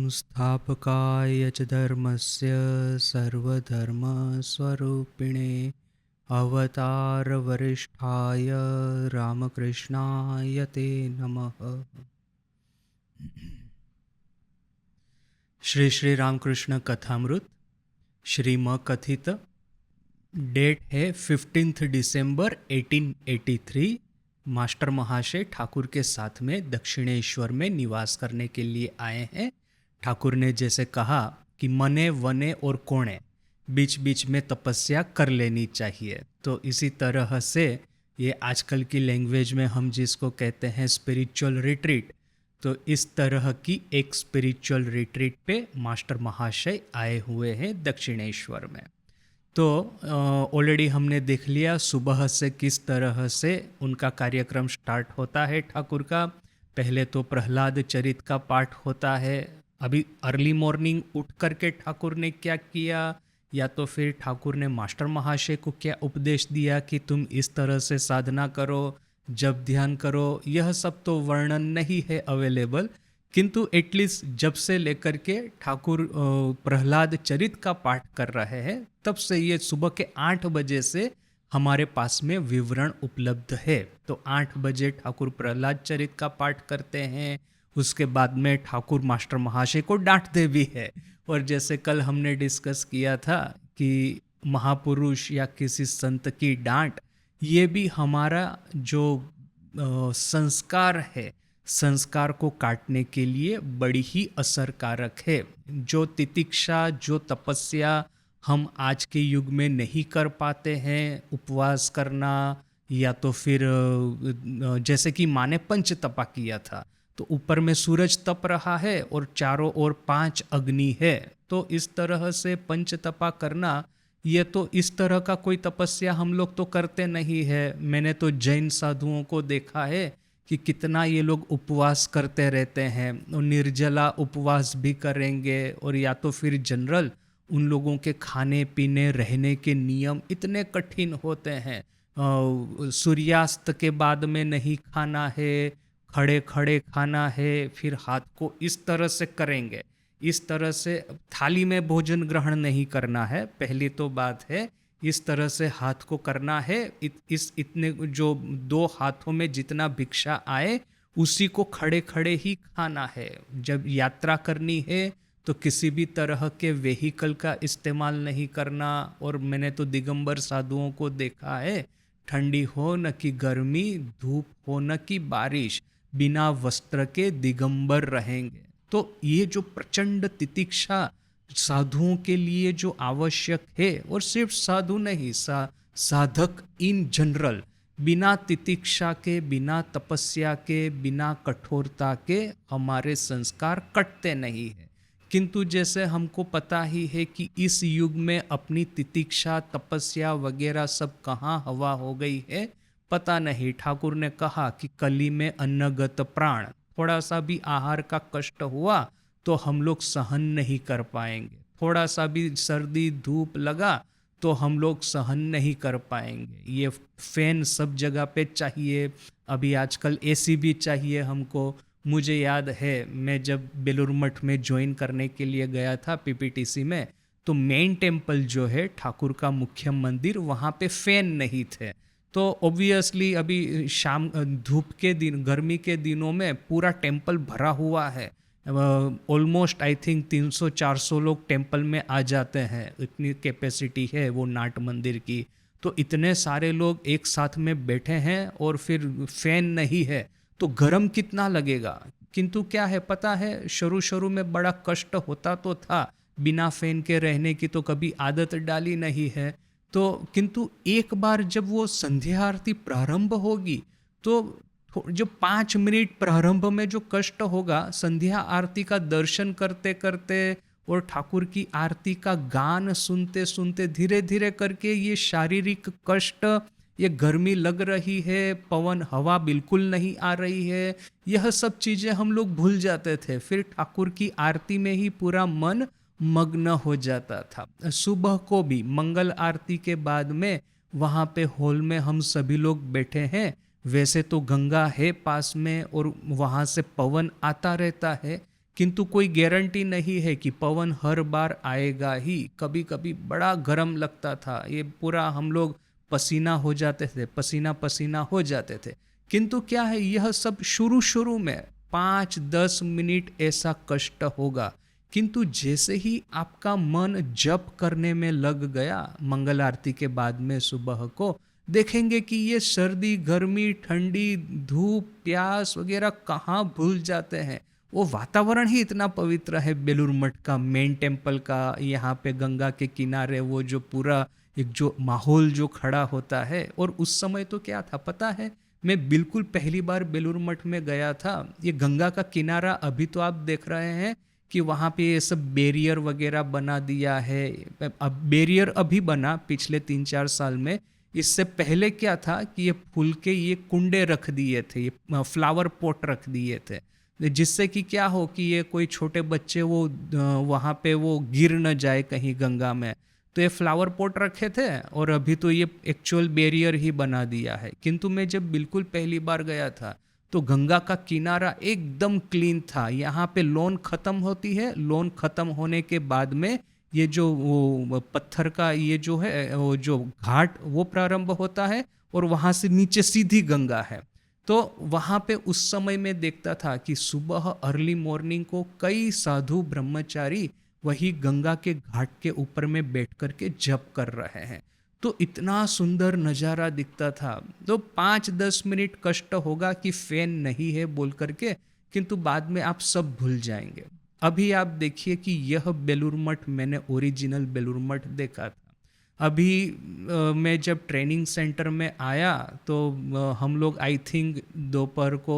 संस्थापकाय च धर्मस्य सर्वधर्मस्वरूपिणे अवतारवरिष्ठाय रामकृष्णाय ते नमः। श्री श्री रामकृष्ण कथामृत श्रीम कथित। डेट है 15 दिसंबर 1883। मास्टर महाशय ठाकुर के साथ में दक्षिणेश्वर में निवास करने के लिए आए हैं। ठाकुर ने जैसे कहा कि मने वने और कोणे बीच बीच में तपस्या कर लेनी चाहिए, तो इसी तरह से ये आजकल की लैंग्वेज में हम जिसको कहते हैं स्पिरिचुअल रिट्रीट, तो इस तरह की एक स्पिरिचुअल रिट्रीट पे मास्टर महाशय आए हुए हैं दक्षिणेश्वर में। तो ऑलरेडी हमने देख लिया सुबह से किस तरह से उनका कार्यक्रम स्टार्ट होता है ठाकुर का। पहले तो प्रहलाद चरित का पाठ होता है। अभी अर्ली मॉर्निंग उठ करके ठाकुर ने क्या किया, या तो फिर ठाकुर ने मास्टर महाशय को क्या उपदेश दिया कि तुम इस तरह से साधना करो, जब ध्यान करो, यह सब तो वर्णन नहीं है अवेलेबल। किंतु एटलीस्ट जब से लेकर के ठाकुर प्रहलाद चरित का पाठ कर रहे हैं तब से ये सुबह के 8 बजे से हमारे पास में विवरण उपलब्ध है। तो 8 बजे ठाकुर प्रहलाद चरित का पाठ करते हैं, उसके बाद में ठाकुर मास्टर महाशय को डांटते भी है। और जैसे कल हमने डिस्कस किया था कि महापुरुष या किसी संत की डांट, ये भी हमारा जो संस्कार है, संस्कार को काटने के लिए बड़ी ही असरकारक है। जो तितिक्षा, जो तपस्या हम आज के युग में नहीं कर पाते हैं, उपवास करना, या तो फिर जैसे कि माँ ने पंच तपा किया था, तो ऊपर में सूरज तप रहा है और चारों ओर 5 अग्नि है, तो इस तरह से पंच तपा करना, ये तो इस तरह का कोई तपस्या हम लोग तो करते नहीं है। मैंने तो जैन साधुओं को देखा है कि कितना ये लोग उपवास करते रहते हैं, और निर्जला उपवास भी करेंगे, और या तो फिर जनरल उन लोगों के खाने पीने रहने के नियम इतने कठिन होते हैं। सूर्यास्त के बाद में नहीं खाना है, खड़े खड़े खाना है, फिर हाथ को इस तरह से करेंगे, इस तरह से थाली में भोजन ग्रहण नहीं करना है, पहली तो बात है। इस तरह से हाथ को करना है, इतने जो 2 हाथों में जितना भिक्षा आए उसी को खड़े खड़े ही खाना है। जब यात्रा करनी है तो किसी भी तरह के वेहिकल का इस्तेमाल नहीं करना। और मैंने तो दिगंबर साधुओं को देखा है, ठंडी हो न कि गर्मी, धूप हो न कि बारिश, बिना वस्त्र के दिगंबर रहेंगे। तो ये जो प्रचंड तितिक्षा साधुओं के लिए जो आवश्यक है, और सिर्फ साधु नहीं, साधक इन जनरल, बिना तितिक्षा के, बिना तपस्या के, बिना कठोरता के हमारे संस्कार कटते नहीं है। किंतु जैसे हमको पता ही है कि इस युग में अपनी तितिक्षा, तपस्या वगैरह सब कहाँ हवा हो गई है पता नहीं। ठाकुर ने कहा कि कली में अन्नगत प्राण, थोड़ा सा भी आहार का कष्ट हुआ तो हम लोग सहन नहीं कर पाएंगे, थोड़ा सा भी सर्दी धूप लगा तो हम लोग सहन नहीं कर पाएंगे। ये फैन सब जगह पे चाहिए, अभी आजकल एसी भी चाहिए हमको। मुझे याद है मैं जब बेलूर मठ में ज्वाइन करने के लिए गया था पीपीटीसी में, तो मेन टेम्पल जो है ठाकुर का मुख्य मंदिर, वहाँ पे फैन नहीं थे। तो ऑब्वियसली अभी शाम धूप के दिन, गर्मी के दिनों में पूरा टेम्पल भरा हुआ है। ऑलमोस्ट आई थिंक 300-400 लोग टेम्पल में आ जाते हैं, इतनी कैपेसिटी है वो नाट मंदिर की। तो इतने सारे लोग एक साथ में बैठे हैं और फिर फैन नहीं है तो गर्म कितना लगेगा। किंतु क्या है पता है, शुरू शुरू में बड़ा कष्ट होता तो था, बिना फैन के रहने की तो कभी आदत डाली नहीं है। तो किंतु एक बार जब वो संध्या आरती प्रारंभ होगी तो जो 5 मिनट प्रारंभ में जो कष्ट होगा, संध्या आरती का दर्शन करते करते और ठाकुर की आरती का गान सुनते सुनते धीरे धीरे करके ये शारीरिक कष्ट, ये गर्मी लग रही है, पवन हवा बिल्कुल नहीं आ रही है, यह सब चीज़ें हम लोग भूल जाते थे। फिर ठाकुर की आरती में ही पूरा मन मग्न हो जाता था। सुबह को भी मंगल आरती के बाद में वहाँ पे हॉल में हम सभी लोग बैठे हैं, वैसे तो गंगा है पास में और वहाँ से पवन आता रहता है, किंतु कोई गारंटी नहीं है कि पवन हर बार आएगा ही। कभी कभी बड़ा गर्म लगता था, ये पूरा हम लोग पसीना हो जाते थे, पसीना पसीना हो जाते थे। किंतु क्या है, यह सब शुरू शुरू में 5-10 मिनट ऐसा कष्ट होगा, किंतु जैसे ही आपका मन जप करने में लग गया मंगल आरती के बाद में सुबह को, देखेंगे कि ये सर्दी गर्मी ठंडी धूप प्यास वगैरह कहाँ भूल जाते हैं। वो वातावरण ही इतना पवित्र है बेलूर मठ का, मेन टेम्पल का, यहाँ पे गंगा के किनारे वो जो पूरा एक जो माहौल जो खड़ा होता है। और उस समय तो क्या था पता है, मैं बिल्कुल पहली बार बेलूर मठ में गया था। ये गंगा का किनारा अभी तो आप देख रहे हैं कि वहाँ पे ये सब बैरियर वगैरह बना दिया है। अब बैरियर अभी बना पिछले 3-4 साल में। इससे पहले क्या था कि ये फूल के ये कुंडे रख दिए थे, ये फ्लावर पॉट रख दिए थे, जिससे कि क्या हो कि ये कोई छोटे बच्चे वो वहाँ पे वो गिर न जाए कहीं गंगा में। तो ये फ्लावर पॉट रखे थे और अभी तो ये एक्चुअल बैरियर ही बना दिया है। किंतु मैं जब बिल्कुल पहली बार गया था तो गंगा का किनारा एकदम क्लीन था। यहाँ पे लोन खत्म होती है, लोन खत्म होने के बाद में ये जो वो पत्थर का ये जो है वो जो घाट वो प्रारंभ होता है और वहाँ से नीचे सीधी गंगा है। तो वहाँ पे उस समय में देखता था कि सुबह अर्ली मॉर्निंग को कई साधु ब्रह्मचारी वही गंगा के घाट के ऊपर में बैठ कर के जप कर रहे हैं। तो इतना सुंदर नज़ारा दिखता था। तो 5-10 मिनट कष्ट होगा कि फैन नहीं है बोल करके, किंतु बाद में आप सब भूल जाएंगे। अभी आप देखिए कि यह बेलूर मठ मैंने ओरिजिनल बेलूर मठ देखा था। अभी मैं जब ट्रेनिंग सेंटर में आया तो हम लोग आई थिंक दोपहर को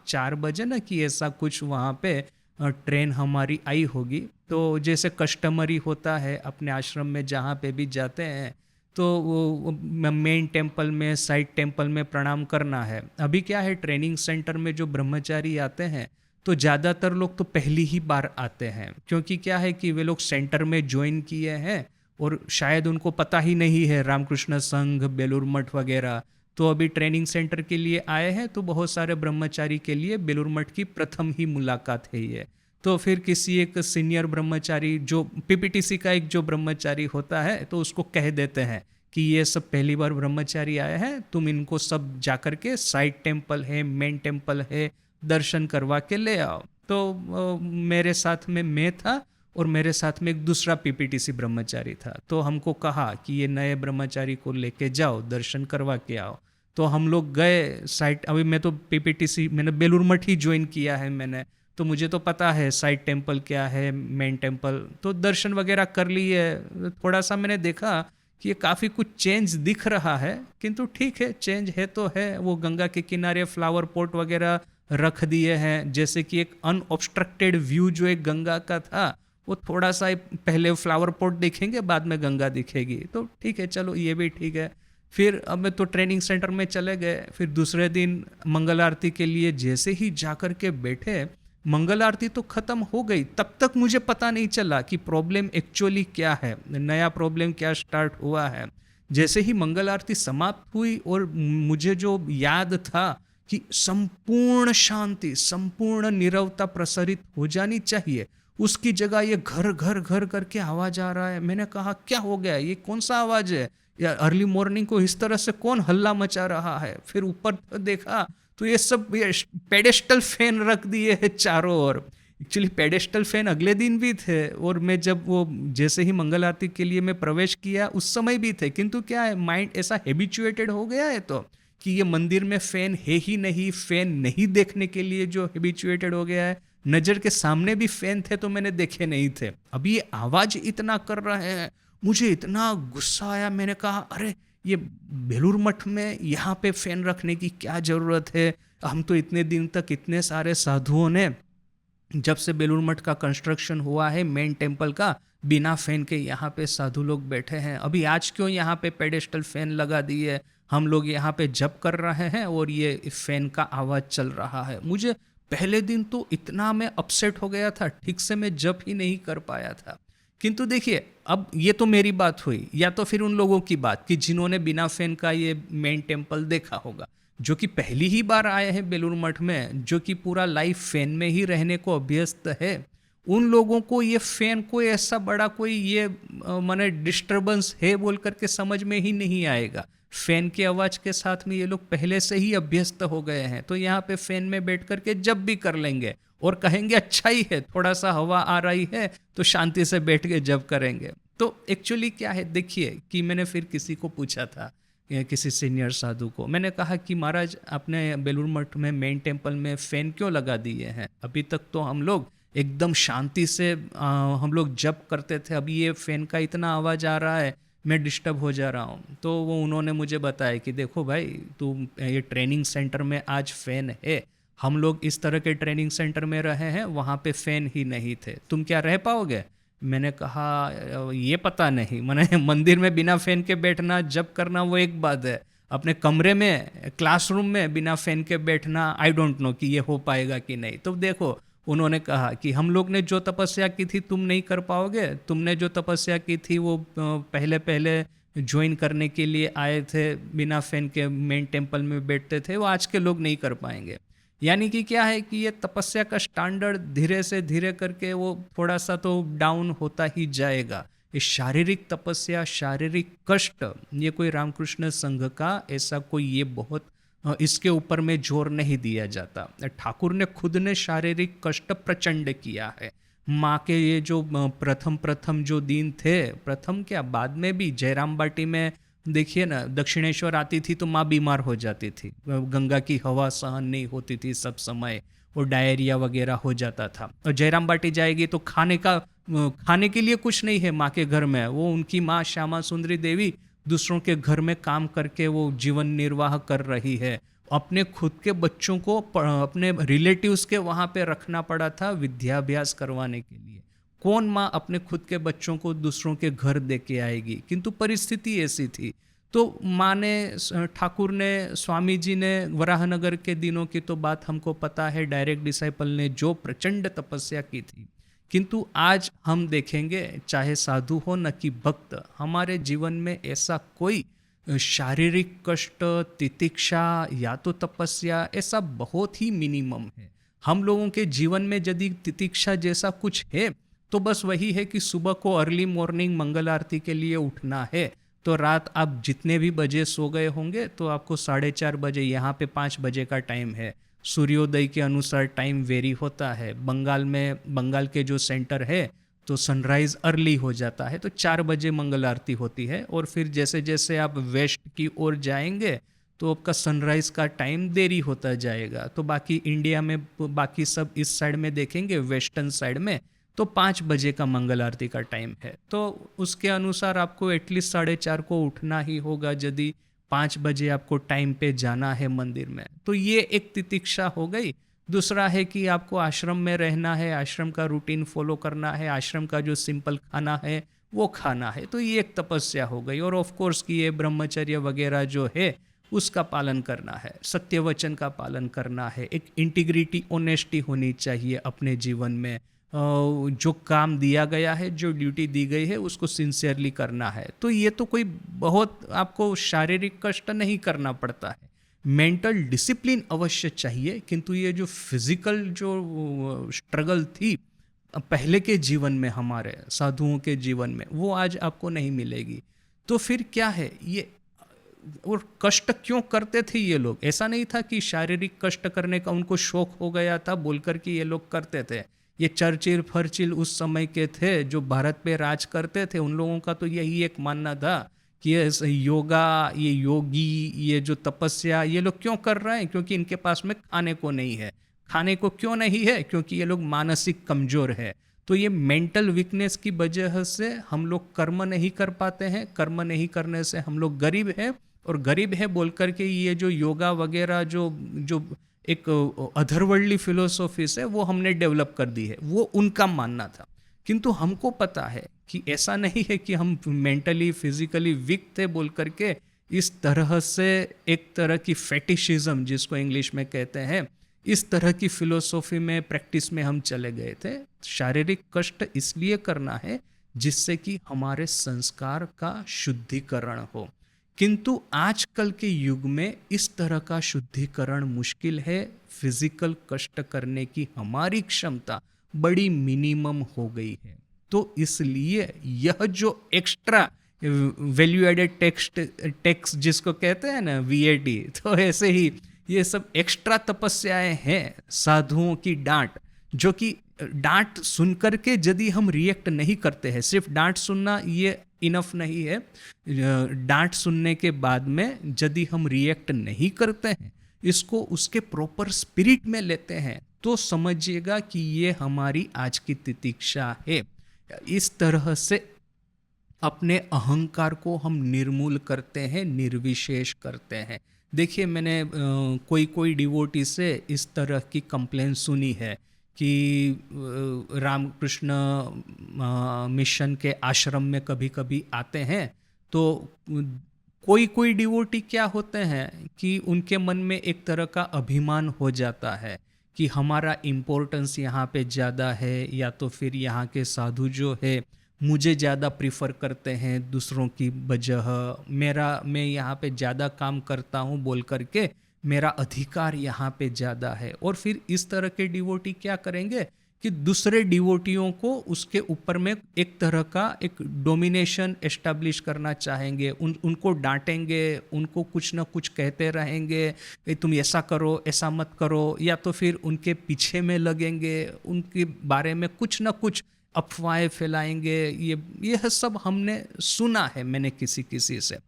4 बजे ना कि ऐसा कुछ वहाँ पे ट्रेन हमारी आई होगी। तो जैसे कस्टमरी होता है अपने आश्रम में जहाँ पे भी जाते हैं तो वो मेन टेम्पल में साइड टेम्पल में प्रणाम करना है। अभी क्या है, ट्रेनिंग सेंटर में जो ब्रह्मचारी आते हैं तो ज़्यादातर लोग तो पहली ही बार आते हैं, क्योंकि क्या है कि वे लोग सेंटर में ज्वाइन किए हैं और शायद उनको पता ही नहीं है रामकृष्ण संघ बेलूर मठ वगैरह। तो अभी ट्रेनिंग सेंटर के लिए आए हैं तो बहुत सारे ब्रह्मचारी के लिए बेलूर मठ की प्रथम ही मुलाकात है ये। तो फिर किसी एक सीनियर ब्रह्मचारी जो पीपीटीसी का एक जो ब्रह्मचारी होता है तो उसको कह देते हैं कि ये सब पहली बार ब्रह्मचारी आए हैं, तुम इनको सब जाकर के साइड टेम्पल है मेन टेम्पल है दर्शन करवा के ले आओ। तो मेरे साथ में मैं था और मेरे साथ में एक दूसरा पीपीटीसी ब्रह्मचारी था। तो हमको कहा कि ये नए ब्रह्मचारी को लेके जाओ दर्शन करवा के आओ। तो हम लोग गए साइड। अभी मैं तो पीपीटीसी मैंने बेलूर मठ ही ज्वाइन किया है मैंने, तो मुझे तो पता है साइड टेम्पल क्या है मेन टेम्पल। तो दर्शन वगैरह कर लिए। थोड़ा सा मैंने देखा कि ये काफ़ी कुछ चेंज दिख रहा है, किंतु ठीक है चेंज है तो है। वो गंगा के किनारे फ्लावर पॉट वगैरह रख दिए हैं, जैसे कि एक अनऑब्स्ट्रक्टेड व्यू जो एक गंगा का था वो थोड़ा सा पहले फ्लावर पॉट दिखेंगे बाद में गंगा दिखेगी। तो ठीक है चलो ये भी ठीक है। फिर अब मैं तो ट्रेनिंग सेंटर में चले गए। फिर दूसरे दिन मंगल आरती के लिए जैसे ही जाकर के बैठे, मंगल आरती तो ख़त्म हो गई, तब तक मुझे पता नहीं चला कि प्रॉब्लम एक्चुअली क्या है, नया प्रॉब्लम क्या स्टार्ट हुआ है। जैसे ही मंगल आरती समाप्त हुई और मुझे जो याद था कि संपूर्ण शांति संपूर्ण नीरवता प्रसारित हो जानी चाहिए, उसकी जगह ये घर घर घर करके आवाज़ आ रहा है। मैंने कहा क्या हो गया, ये कौन सा आवाज़ है, या अर्ली मॉर्निंग को इस तरह से कौन हल्ला मचा रहा है। फिर ऊपर देखा तो ये सब पेडेस्टल फैन रख दिए हैं चारों ओर। एक्चुअली पेडेस्टल फैन अगले दिन भी थे और मैं जब वो जैसे ही मंगल आरती के लिए मैं प्रवेश किया उस समय भी थे, किंतु क्या है माइंड ऐसा हैबिचुएटेड हो गया है तो कि ये मंदिर में फैन है ही नहीं, फैन नहीं देखने के लिए जो हैबिचुएटेड हो गया है। नज़र के सामने भी फैन थे तो मैंने देखे नहीं थे। अभी ये आवाज़ इतना कर रहे हैं, मुझे इतना गुस्सा आया। मैंने कहा अरे ये बेलूर मठ में यहाँ पे फैन रखने की क्या ज़रूरत है। हम तो इतने दिन तक इतने सारे साधुओं ने, जब से बेलूर मठ का कंस्ट्रक्शन हुआ है मेन टेम्पल का, बिना फैन के यहाँ पे साधु लोग बैठे हैं। अभी आज क्यों यहाँ पे पेडेस्टल फैन लगा दिए, हम लोग यहाँ पे जप कर रहे हैं और ये फैन का आवाज़ चल रहा है। मुझे पहले दिन तो इतना मैं अपसेट हो गया था, ठीक से मैं जप ही नहीं कर पाया था। किंतु देखिए अब ये तो मेरी बात हुई, या तो फिर उन लोगों की बात कि जिन्होंने बिना फैन का ये मेन टेम्पल देखा होगा। जो कि पहली ही बार आए हैं बेलूर मठ में, जो कि पूरा लाइफ फैन में ही रहने को अभ्यस्त है, उन लोगों को ये फैन कोई ऐसा बड़ा कोई ये माने डिस्टरबेंस है बोल करके समझ में ही नहीं आएगा। फैन की आवाज़ के साथ में ये लोग पहले से ही अभ्यस्त हो गए हैं, तो यहाँ पे फैन में बैठ करके जब भी कर लेंगे और कहेंगे अच्छा ही है, थोड़ा सा हवा आ रही है तो शांति से बैठ के जब करेंगे। तो एक्चुअली क्या है, देखिए कि मैंने फिर किसी को पूछा था, किसी सीनियर साधु को मैंने कहा कि महाराज आपने बेलूर मठ में मेन टेम्पल में फ़ैन क्यों लगा दिए हैं? अभी तक तो हम लोग एकदम शांति से हम लोग जप करते थे, अभी ये फ़ैन का इतना आवाज़ आ रहा है, मैं डिस्टर्ब हो जा रहा हूँ। तो वो उन्होंने मुझे बताया कि देखो भाई, तुम ये ट्रेनिंग सेंटर में आज फ़ैन है, हम लोग इस तरह के ट्रेनिंग सेंटर में रहे हैं, वहाँ पे फ़ैन ही नहीं थे, तुम क्या रह पाओगे? मैंने कहा ये पता नहीं, मैंने मंदिर में बिना फैन के बैठना जब करना वो एक बात है, अपने कमरे में क्लासरूम में बिना फैन के बैठना आई डोंट नो कि ये हो पाएगा कि नहीं। तो देखो उन्होंने कहा कि हम लोग ने जो तपस्या की थी तुम नहीं कर पाओगे, तुमने जो तपस्या की थी वो पहले पहले ज्वाइन करने के लिए आए थे बिना फैन के मेन टेम्पल में बैठते थे, वो आज के लोग नहीं कर पाएंगे। यानी कि क्या है कि ये तपस्या का स्टैंडर्ड धीरे से धीरे करके वो थोड़ा सा तो डाउन होता ही जाएगा। ये शारीरिक तपस्या, शारीरिक कष्ट, ये कोई रामकृष्ण संघ का ऐसा कोई ये बहुत इसके ऊपर में जोर नहीं दिया जाता। ठाकुर ने खुद ने शारीरिक कष्ट प्रचंड किया है। माँ के ये जो प्रथम प्रथम जो दिन थे, प्रथम क्या बाद में भी जयराम बाटी में देखिए ना, दक्षिणेश्वर आती थी तो माँ बीमार हो जाती थी, गंगा की हवा सहन नहीं होती थी सब समय, और डायरिया वगैरह हो जाता था। और जयराम बाटी जाएगी तो खाने के लिए कुछ नहीं है माँ के घर में, वो उनकी माँ श्यामा सुंदरी देवी दूसरों के घर में काम करके वो जीवन निर्वाह कर रही है। अपने खुद के बच्चों को अपने रिलेटिव्स के वहाँ पे रखना पड़ा था विद्याभ्यास करवाने के लिए। कौन माँ अपने खुद के बच्चों को दूसरों के घर दे के आएगी, किंतु परिस्थिति ऐसी थी। तो माँ ने, ठाकुर ने, स्वामी जी ने, वराहनगर के दिनों की तो बात हमको पता है, डायरेक्ट डिसाइपल ने जो प्रचंड तपस्या की थी। किंतु आज हम देखेंगे, चाहे साधु हो न कि भक्त, हमारे जीवन में ऐसा कोई शारीरिक कष्ट, तितिक्षा या तो तपस्या, ऐसा बहुत ही मिनिमम है। हम लोगों के जीवन में यदि तितिक्षा जैसा कुछ है तो बस वही है कि सुबह को अर्ली मॉर्निंग मंगल आरती के लिए उठना है, तो रात आप जितने भी बजे सो गए होंगे तो आपको 4:30 बजे, यहाँ पे 5 बजे का टाइम है, सूर्योदय के अनुसार टाइम वेरी होता है। बंगाल में, बंगाल के जो सेंटर है तो सनराइज़ अर्ली हो जाता है, तो 4 बजे मंगल आरती होती है, और फिर जैसे जैसे आप वेस्ट की ओर जाएंगे तो आपका सनराइज़ का टाइम देरी होता जाएगा। तो बाकी इंडिया में, बाकी सब इस साइड में देखेंगे, वेस्टर्न साइड में तो 5 बजे का मंगल आरती का टाइम है, तो उसके अनुसार आपको एटलीस्ट 4:30 को उठना ही होगा यदि 5 बजे आपको टाइम पे जाना है मंदिर में। तो ये एक तितिक्षा हो गई। दूसरा है कि आपको आश्रम में रहना है, आश्रम का रूटीन फॉलो करना है, आश्रम का जो सिंपल खाना है वो खाना है, तो ये एक तपस्या हो गई। और ऑफ कोर्स कि ये ब्रह्मचर्य वगैरह जो है उसका पालन करना है, सत्य वचन का पालन करना है, एक इंटीग्रिटी, ऑनेस्टी होनी चाहिए अपने जीवन में। जो काम दिया गया है, जो ड्यूटी दी गई है उसको सिंसियरली करना है। तो ये तो कोई बहुत आपको शारीरिक कष्ट नहीं करना पड़ता है, मेंटल डिसिप्लिन अवश्य चाहिए, किंतु ये जो फिजिकल जो स्ट्रगल थी पहले के जीवन में, हमारे साधुओं के जीवन में, वो आज आपको नहीं मिलेगी। तो फिर क्या है ये, और कष्ट क्यों करते थे ये लोग? ऐसा नहीं था कि शारीरिक कष्ट करने का उनको शौक हो गया था बोलकर कि ये लोग करते थे। ये चर्चिल फर्चिल उस समय के थे जो भारत पे राज करते थे, उन लोगों का तो यही एक मानना था कि ये योगा, ये योगी, ये जो तपस्या ये लोग क्यों कर रहे हैं? क्योंकि इनके पास में खाने को नहीं है। खाने को क्यों नहीं है? क्योंकि ये लोग मानसिक कमजोर है। तो ये मेंटल वीकनेस की वजह से हम लोग कर्म नहीं कर पाते हैं, कर्म नहीं करने से हम लोग गरीब है, और गरीब है बोल करके ये जो योगा वगैरह जो जो एक अधरवर्ल्डली फिलोसॉफीज है वो हमने डेवलप कर दी है, वो उनका मानना था। किंतु हमको पता है कि ऐसा नहीं है कि हम मेंटली फिजिकली वीक थे बोल करके इस तरह से एक तरह की फेटिशिज्म जिसको इंग्लिश में कहते हैं, इस तरह की फिलोसॉफी में, प्रैक्टिस में हम चले गए थे। शारीरिक कष्ट इसलिए करना है जिससे कि हमारे संस्कार का शुद्धिकरण हो। किंतु आजकल के युग में इस तरह का शुद्धिकरण मुश्किल है। फिजिकल कष्ट करने की हमारी क्षमता बड़ी मिनिमम हो गई है। तो इसलिए यह जो एक्स्ट्रा वैल्यू एडेड टैक्स जिसको कहते हैं ना, वीएटी, तो ऐसे ही ये सब एक्स्ट्रा तपस्याएं हैं साधुओं की डांट, जो कि डांट सुनकर के यदि हम रिएक्ट नहीं करते हैं, सिर्फ डांट सुनना ये इनफ नहीं है, डांट सुनने के बाद में यदि हम रिएक्ट नहीं करते हैं, इसको उसके प्रॉपर स्पिरिट में लेते हैं, तो समझिएगा कि ये हमारी आज की तितिक्षा है। इस तरह से अपने अहंकार को हम निर्मूल करते हैं, निर्विशेष करते हैं। देखिए, मैंने कोई कोई डिवोटी से इस तरह की कंप्लेन सुनी है कि रामकृष्ण मिशन के आश्रम में कभी कभी आते हैं, तो कोई कोई डिवोटी क्या होते हैं कि उनके मन में एक तरह का अभिमान हो जाता है कि हमारा इम्पोर्टेंस यहाँ पे ज़्यादा है, या तो फिर यहाँ के साधु जो है मुझे ज़्यादा प्रीफर करते हैं दूसरों की वजह, मैं यहाँ पे ज़्यादा काम करता हूँ बोल करके मेरा अधिकार यहाँ पे ज़्यादा है। और फिर इस तरह के डिवोटी क्या करेंगे कि दूसरे डिवोटियों को उसके ऊपर में एक तरह का एक डोमिनेशन एस्टैब्लिश करना चाहेंगे, उनको डांटेंगे, उनको कुछ ना कुछ कहते रहेंगे, तुम ऐसा करो, ऐसा मत करो, या तो फिर उनके पीछे में लगेंगे, उनके बारे में कुछ ना कुछ अफवाहें फैलाएंगे। यह सब हमने सुना है, मैंने किसी से।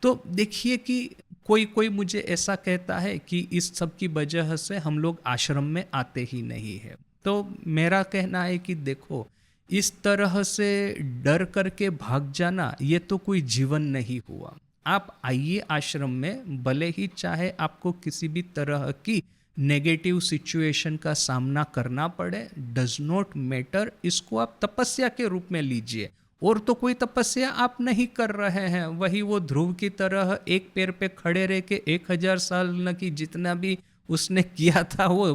तो देखिए कि कोई कोई मुझे ऐसा कहता है कि इस सब की वजह से हम लोग आश्रम में आते ही नहीं है। तो मेरा कहना है कि देखो, इस तरह से डर करके भाग जाना ये तो कोई जीवन नहीं हुआ। आप आइए आश्रम में, भले ही चाहे आपको किसी भी तरह की नेगेटिव सिचुएशन का सामना करना पड़े, डज नॉट मैटर, इसको आप तपस्या के रूप में लीजिए। और तो कोई तपस्या आप नहीं कर रहे हैं, वही वो ध्रुव की तरह एक पैर पे खड़े रह के 1000 साल न कि जितना भी उसने किया था वो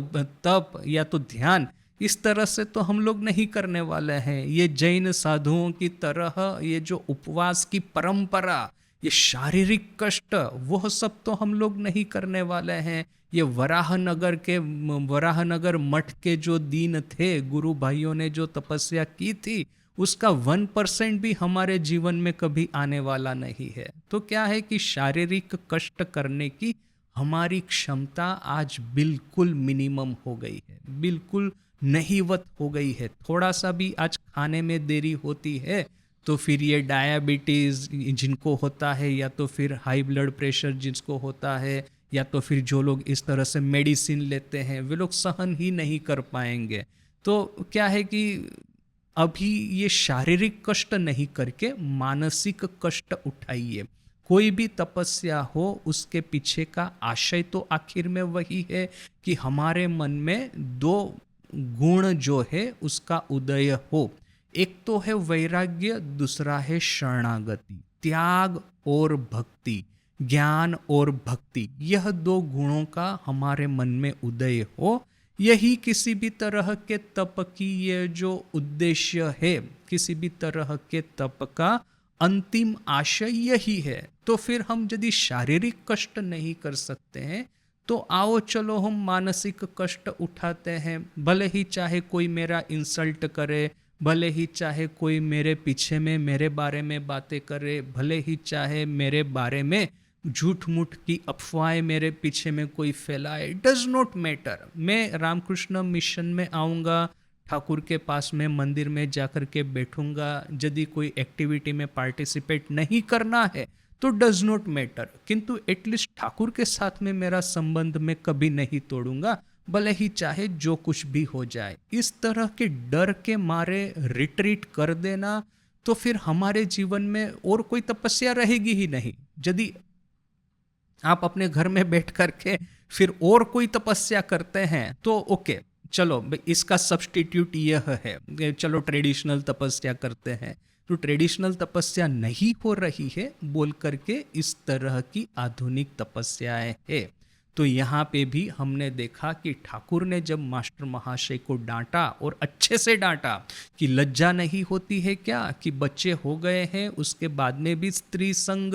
तप या तो ध्यान, इस तरह से तो हम लोग नहीं करने वाले हैं। ये जैन साधुओं की तरह ये जो उपवास की परंपरा, ये शारीरिक कष्ट, वह सब तो हम लोग नहीं करने वाले हैं। ये वराहनगर मठ के जो दीन थे, गुरु भाइयों ने जो तपस्या की थी, उसका 1% भी हमारे जीवन में कभी आने वाला नहीं है। तो क्या है कि शारीरिक कष्ट करने की हमारी क्षमता आज बिल्कुल मिनिमम हो गई है, बिल्कुल नहीवत हो गई है। थोड़ा सा भी आज खाने में देरी होती है तो फिर ये डायबिटीज़ जिनको होता है, या तो फिर हाई ब्लड प्रेशर जिसको होता है, या तो फिर जो लोग इस तरह से मेडिसिन लेते हैं, वे लोग सहन ही नहीं कर पाएंगे। तो क्या है कि अभी ये शारीरिक कष्ट नहीं करके मानसिक कष्ट उठाइए। कोई भी तपस्या हो, उसके पीछे का आशय तो आखिर में वही है कि हमारे मन में 2 गुण जो है उसका उदय हो। एक तो है वैराग्य, दूसरा है शरणागति, त्याग और भक्ति, ज्ञान और भक्ति। यह 2 गुणों का हमारे मन में उदय हो, यही किसी भी तरह के तप की ये जो उद्देश्य है, किसी भी तरह के तप का अंतिम आशय यही है। तो फिर हम यदि शारीरिक कष्ट नहीं कर सकते हैं, तो आओ चलो हम मानसिक कष्ट उठाते हैं। भले ही चाहे कोई मेरा इंसल्ट करे, भले ही चाहे कोई मेरे पीछे में मेरे बारे में बातें करे, भले ही चाहे मेरे बारे में झूठ मूठ की अफवाहें मेरे पीछे में कोई फैलाए, डज नॉट मैटर। मैं रामकृष्ण मिशन में आऊँगा, ठाकुर के पास में मंदिर में जाकर के बैठूंगा। यदि कोई एक्टिविटी में पार्टिसिपेट नहीं करना है तो डज नॉट मैटर, किंतु एटलीस्ट ठाकुर के साथ में मेरा संबंध मैं कभी नहीं तोड़ूंगा, भले ही चाहे जो कुछ भी हो जाए। इस तरह के डर के मारे रिट्रीट कर देना, तो फिर हमारे जीवन में और कोई तपस्या रहेगी ही नहीं। यदि आप अपने घर में बैठ करके फिर और कोई तपस्या करते हैं तो ओके, चलो इसका सब्स्टिट्यूट यह है, चलो ट्रेडिशनल तपस्या करते हैं। तो ट्रेडिशनल तपस्या नहीं हो रही है बोल करके इस तरह की आधुनिक तपस्याएं है। तो यहाँ पे भी हमने देखा कि ठाकुर ने जब मास्टर महाशय को डांटा, और अच्छे से डांटा, कि लज्जा नहीं होती है क्या कि बच्चे हो गए हैं उसके बाद में भी स्त्री संग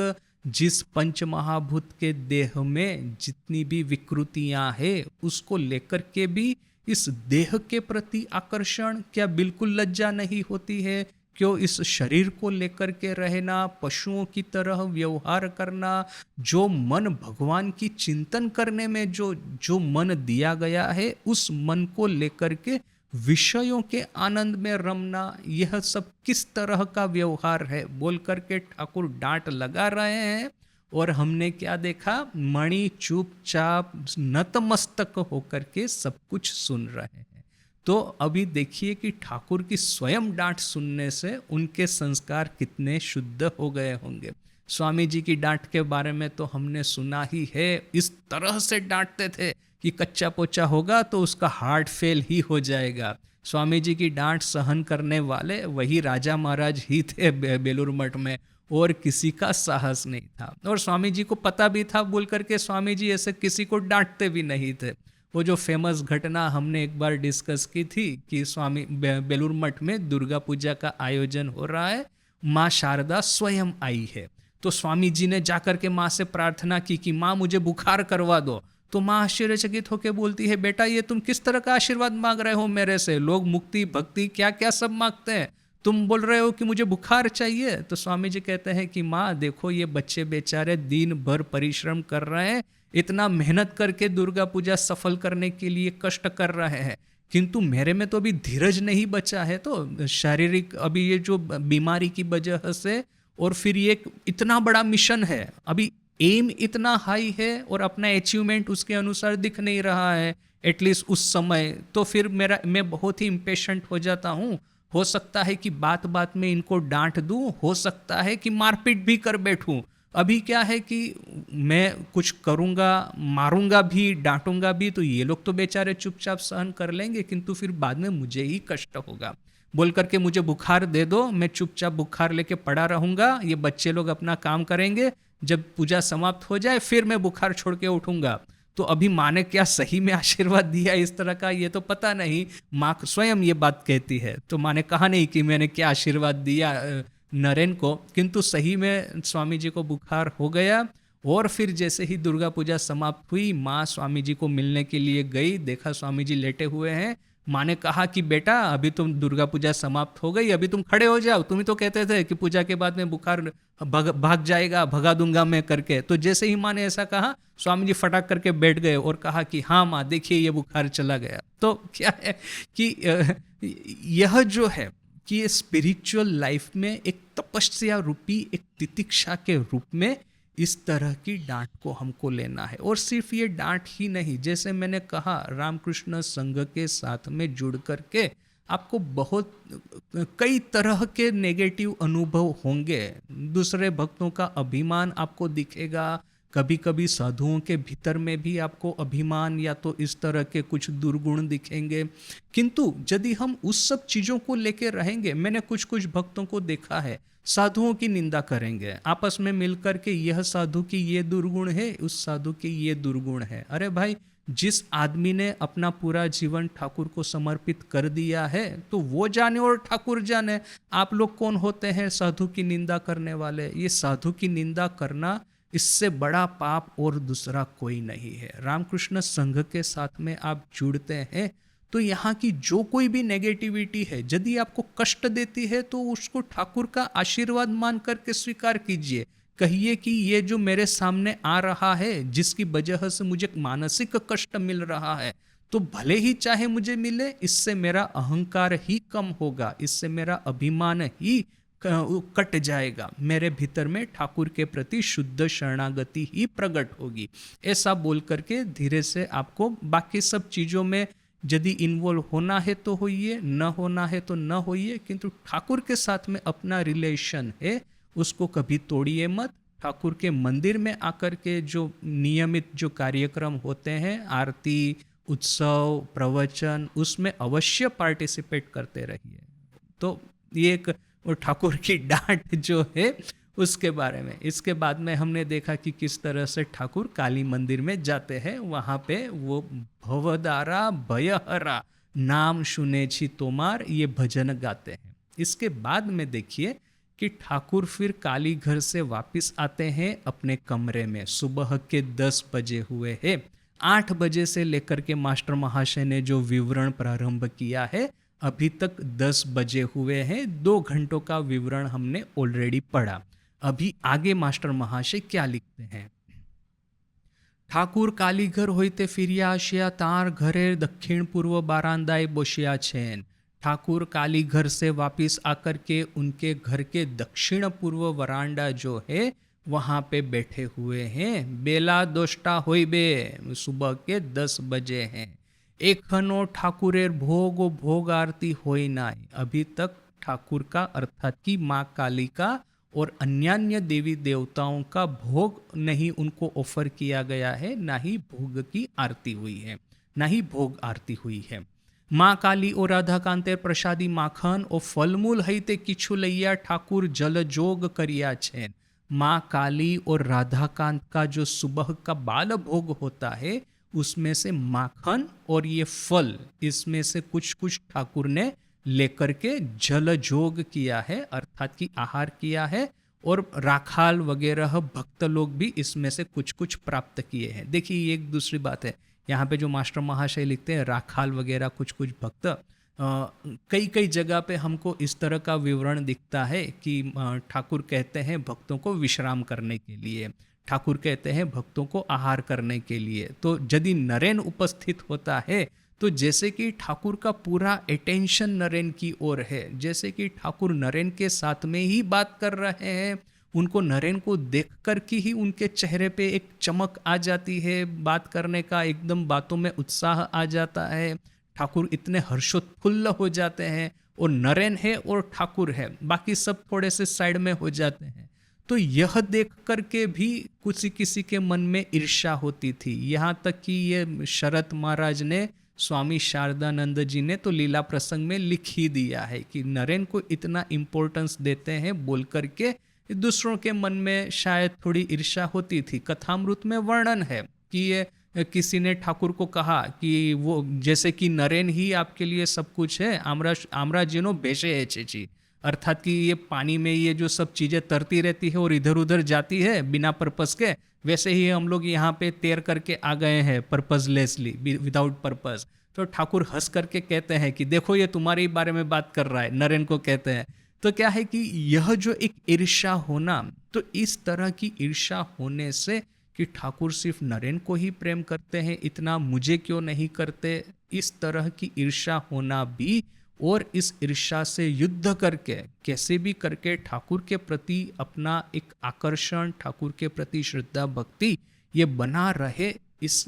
जिस पंच महाभूत के देह में जितनी भी विकृतियां हैं उसको लेकर के भी इस देह के प्रति आकर्षण क्या बिल्कुल लज्जा नहीं होती है? क्यों इस शरीर को लेकर के रहना, पशुओं की तरह व्यवहार करना, जो मन भगवान की चिंतन करने में जो जो मन दिया गया है उस मन को लेकर के विषयों के आनंद में रमना, यह सब किस तरह का व्यवहार है बोल करके ठाकुर डांट लगा रहे हैं। और हमने क्या देखा? मणि चुपचाप नतमस्तक होकर के सब कुछ सुन रहे हैं। तो अभी देखिए कि ठाकुर की स्वयं डांट सुनने से उनके संस्कार कितने शुद्ध हो गए होंगे। स्वामी जी की डांट के बारे में तो हमने सुना ही है, इस तरह से डांटते थे कि कच्चा पोचा होगा तो उसका हार्ट फेल ही हो जाएगा। स्वामी जी की डांट सहन करने वाले वही राजा महाराज ही थे बेलूर मठ में, और किसी का साहस नहीं था। और स्वामी जी को पता भी था बोल करके स्वामी जी ऐसे किसी को डांटते भी नहीं थे। वो जो फेमस घटना हमने एक बार डिस्कस की थी कि स्वामी बेलूर मठ में दुर्गा पूजा का आयोजन हो रहा है, माँ शारदा स्वयं आई है। तो स्वामी जी ने जाकर के माँ से प्रार्थना की कि माँ मुझे बुखार करवा दो। तो माँ आश्चर्यचकित होकर बोलती है, बेटा ये तुम किस तरह का आशीर्वाद मांग रहे हो मेरे से? लोग मुक्ति भक्ति क्या क्या सब मांगते हैं, तुम बोल रहे हो कि मुझे बुखार चाहिए। तो स्वामी जी कहते हैं कि माँ देखो ये बच्चे बेचारे दिन भर परिश्रम कर रहे हैं, इतना मेहनत करके दुर्गा पूजा सफल करने के लिए कष्ट कर रहे हैं, किंतु मेरे में तो अभी धीरज नहीं बचा है। तो शारीरिक अभी ये जो बीमारी की वजह से, और फिर ये इतना बड़ा मिशन है, अभी एम इतना हाई है और अपना अचीवमेंट उसके अनुसार दिख नहीं रहा है एटलीस्ट उस समय, तो फिर मैं बहुत ही इम्पेशेंट हो जाता हूँ। हो सकता है कि बात बात में इनको डांट दूं, हो सकता है कि मारपीट भी कर बैठूं। अभी क्या है कि मैं कुछ करूंगा, मारूंगा भी, डांटूंगा भी, तो ये लोग तो बेचारे चुपचाप सहन कर लेंगे, किंतु फिर बाद में मुझे ही कष्ट होगा। बोल करके मुझे बुखार दे दो, मैं चुपचाप बुखार लेके पड़ा रहूंगा, ये बच्चे लोग अपना काम करेंगे, जब पूजा समाप्त हो जाए फिर मैं बुखार छोड़ के उठूंगा। तो अभी माँ ने क्या सही में आशीर्वाद दिया इस तरह का ये तो पता नहीं, माँ स्वयं ये बात कहती है, तो माँ ने कहा नहीं कि मैंने क्या आशीर्वाद दिया नरेन को, किंतु सही में स्वामी जी को बुखार हो गया। और फिर जैसे ही दुर्गा पूजा समाप्त हुई, माँ स्वामी जी को मिलने के लिए गई, देखा स्वामी जी लेटे हुए हैं। माँ ने कहा कि बेटा अभी तुम दुर्गा पूजा समाप्त हो गई, अभी तुम खड़े हो जाओ, तुम ही तो कहते थे कि पूजा के बाद में बुखार भाग जाएगा, भगा दूंगा मैं करके। तो जैसे ही माँ ने ऐसा कहा, स्वामी जी फटाक करके बैठ गए और कहा कि हाँ माँ देखिए ये बुखार चला गया। तो क्या है कि यह जो है कि ये स्पिरिचुअल लाइफ में एक तपस्या रूपी एक तितिक्षा के रूप में इस तरह की डांट को हमको लेना है। और सिर्फ ये डांट ही नहीं, जैसे मैंने कहा रामकृष्ण संघ के साथ में जुड़ करके आपको बहुत कई तरह के नेगेटिव अनुभव होंगे। दूसरे भक्तों का अभिमान आपको दिखेगा, कभी कभी साधुओं के भीतर में भी आपको अभिमान या तो इस तरह के कुछ दुर्गुण दिखेंगे। किंतु यदि हम उस सब चीज़ों को लेकर रहेंगे, मैंने कुछ कुछ भक्तों को देखा है साधुओं की निंदा करेंगे आपस में मिलकर के, यह साधु की ये दुर्गुण है, उस साधु की ये दुर्गुण है। अरे भाई, जिस आदमी ने अपना पूरा जीवन ठाकुर को समर्पित कर दिया है तो वो जाने और ठाकुर जाने, आप लोग कौन होते हैं साधु की निंदा करने वाले? ये साधु की निंदा करना, इससे बड़ा पाप और दूसरा कोई नहीं है। रामकृष्ण संघ के साथ में आप जुड़ते हैं तो यहाँ की जो कोई भी नेगेटिविटी है यदि आपको कष्ट देती है तो उसको ठाकुर का आशीर्वाद मान करके स्वीकार कीजिए। कहिए कि ये जो मेरे सामने आ रहा है, जिसकी वजह से मुझे मानसिक कष्ट मिल रहा है, तो भले ही चाहे मुझे मिले, इससे मेरा अहंकार ही कम होगा, इससे मेरा अभिमान ही कट जाएगा, मेरे भीतर में ठाकुर के प्रति शुद्ध शरणागति ही प्रकट होगी। ऐसा बोल करके धीरे से आपको बाकी सब चीज़ों में यदि इन्वॉल्व होना है तो होइए, न होना है तो न होइए, किंतु ठाकुर के साथ में अपना रिलेशन है उसको कभी तोड़िए मत। ठाकुर के मंदिर में आकर के जो नियमित जो कार्यक्रम होते हैं, आरती, उत्सव, प्रवचन, उसमें अवश्य पार्टिसिपेट करते रहिए। तो ये एक ठाकुर की डांट जो है उसके बारे में। इसके बाद में हमने देखा कि किस तरह से ठाकुर काली मंदिर में जाते हैं, वहाँ पे वो भवदारा भयहरा नाम सुने छी तोमार ये भजन गाते हैं। इसके बाद में देखिए कि ठाकुर फिर काली घर से वापस आते हैं अपने कमरे में। सुबह के 10 बजे हुए हैं। 8 बजे से लेकर के मास्टर महाशय ने जो विवरण प्रारंभ किया है, अभी तक 10 बजे हुए हैं। 2 घंटों का विवरण हमने ऑलरेडी पढ़ा। अभी आगे मास्टर महाशय क्या लिखते हैं। ठाकुर कालीघर होइते फिरिया आशिया तार घरे दक्षिण पूर्व बारांदाए बोशिया छेन। ठाकुर कालीघर से वापस आकर के उनके घर के दक्षिण पूर्व वरांडा जो है वहाँ पे बैठे हुए हैं। बेला दोष्टा होइबे, सुबह के 10 बजे हैं। एखनो ठाकुरेर भोग ओ भोग आरती होई नाई। अभी तक ठाकुर का अर्थात की माँ काली का और अन्यान्य देवी देवताओं का भोग नहीं उनको ऑफर किया गया है, ना ही भोग की आरती हुई है, ना ही भोग आरती हुई है। माँ काली और राधा कांतेर प्रसादी माखन और फलमूल हईते किछु लैया ठाकुर जल जोग करिया छेन। माँ काली और राधा कांत का जो सुबह का बाल भोग होता है उसमें से माखन और ये फल, इसमें से कुछ कुछ ठाकुर ने लेकर के जल जोग किया है, अर्थात की आहार किया है। और राखाल वगैरह भक्त लोग भी इसमें से कुछ कुछ प्राप्त किए हैं। देखिए ये एक दूसरी बात है, यहाँ पे जो मास्टर महाशय लिखते हैं राखाल वगैरह कुछ कुछ भक्त, कई कई जगह पे हमको इस तरह का विवरण दिखता है कि ठाकुर कहते हैं भक्तों को विश्राम करने के लिए, ठाकुर कहते हैं भक्तों को आहार करने के लिए। तो यदि नरेन उपस्थित होता है तो जैसे कि ठाकुर का पूरा अटेंशन नरेन की ओर है, जैसे कि ठाकुर नरेन के साथ में ही बात कर रहे हैं, उनको नरेन को देख कर के ही उनके चेहरे पे एक चमक आ जाती है, बात करने का एकदम बातों में उत्साह आ जाता है, ठाकुर इतने हर्षोत्फुल्ल हो जाते हैं। और नरेन है और ठाकुर है, बाकी सब थोड़े से साइड में हो जाते हैं। तो यह देख कर के भी किसी किसी के मन में ईर्ष्या होती थी। यहाँ तक कि ये शरत महाराज ने, स्वामी शारदानंद जी ने तो लीला प्रसंग में लिख ही दिया है कि नरेन को इतना इम्पोर्टेंस देते हैं बोल करके, दूसरों के मन में शायद थोड़ी ईर्ष्या होती थी। कथामृत में वर्णन है कि ये किसी ने ठाकुर को कहा कि वो जैसे कि नरेन ही आपके लिए सब कुछ है, आमरा जिनो भेजे है चेची, अर्थात कि ये पानी में ये जो सब चीज़ें तरती रहती है और इधर उधर जाती है बिना पर्पस के, वैसे ही हम लोग यहाँ पे तैर करके आ गए हैं पर्पजलेसली, विदाउट पर्पस। तो ठाकुर हंस करके कहते हैं कि देखो ये तुम्हारे ही बारे में बात कर रहा है, नरेन को कहते हैं। तो क्या है कि यह जो एक ईर्ष्या होना, तो इस तरह की ईर्ष्या होने से कि ठाकुर सिर्फ नरेन को ही प्रेम करते हैं, इतना मुझे क्यों नहीं करते, इस तरह की ईर्ष्या होना भी, और इस ईर्ष्या से युद्ध करके कैसे भी करके ठाकुर के प्रति अपना एक आकर्षण, ठाकुर के प्रति श्रद्धा भक्ति ये बना रहे,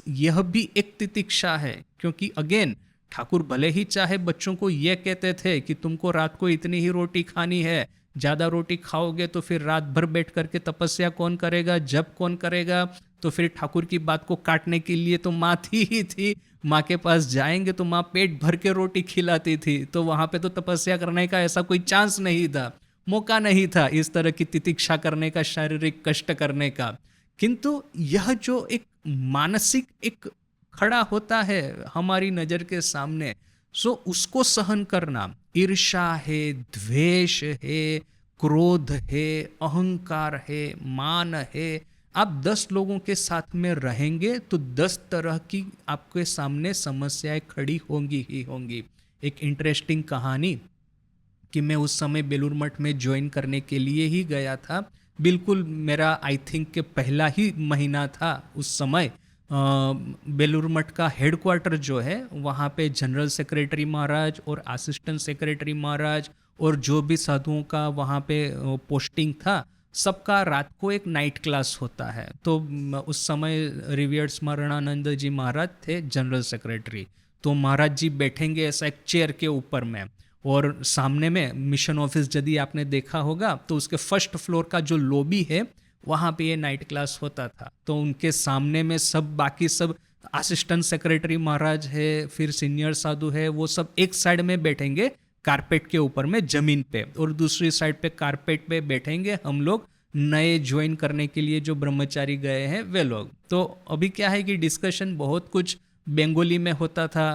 यह भी एक तितिक्षा है। क्योंकि अगेन ठाकुर भले ही चाहे बच्चों को ये कहते थे कि तुमको रात को इतनी ही रोटी खानी है, ज़्यादा रोटी खाओगे तो फिर रात भर बैठ करके तपस्या कौन करेगा, जब कौन करेगा। तो फिर ठाकुर की बात को काटने के लिए तो माँ थी ही थी, माँ के पास जाएंगे तो माँ पेट भर के रोटी खिलाती थी, तो वहाँ पे तो तपस्या करने का ऐसा कोई चांस नहीं था, मौका नहीं था इस तरह की तितिक्षा करने का, शारीरिक कष्ट करने का। किंतु यह जो एक मानसिक एक खड़ा होता है हमारी नज़र के सामने, सो उसको सहन करना, ईर्ष्या है, द्वेष है, क्रोध है, अहंकार है, मान है। आप 10 लोगों के साथ में रहेंगे तो 10 तरह की आपके सामने समस्याएं खड़ी होंगी ही होंगी। एक इंटरेस्टिंग कहानी कि मैं उस समय बेलूर मठ में ज्वाइन करने के लिए ही गया था, बिल्कुल मेरा आई थिंक के पहला ही महीना था उस समय। बेलूर मठ का हेडक्वार्टर जो है वहाँ पे जनरल सेक्रेटरी महाराज और असिस्टेंट सेक्रेटरी महाराज और जो भी साधुओं का वहाँ पे पोस्टिंग था, सबका रात को एक नाइट क्लास होता है। तो उस समय रिवियर्ड स्मरणानंद जी महाराज थे जनरल सेक्रेटरी, तो महाराज जी बैठेंगे ऐसा एक चेयर के ऊपर में, और सामने में मिशन ऑफिस यदि आपने देखा होगा तो उसके फर्स्ट फ्लोर का जो लॉबी है वहाँ पे ये नाइट क्लास होता था। तो उनके सामने में सब बाकी सब असिस्टेंट सेक्रेटरी महाराज है, फिर सीनियर साधु है, वो सब एक साइड में बैठेंगे कारपेट के ऊपर में जमीन पे, और दूसरी साइड पे कारपेट पे बैठेंगे हम लोग नए ज्वाइन करने के लिए जो ब्रह्मचारी गए हैं वे लोग। तो अभी क्या है कि डिस्कशन बहुत कुछ बंगाली में होता था,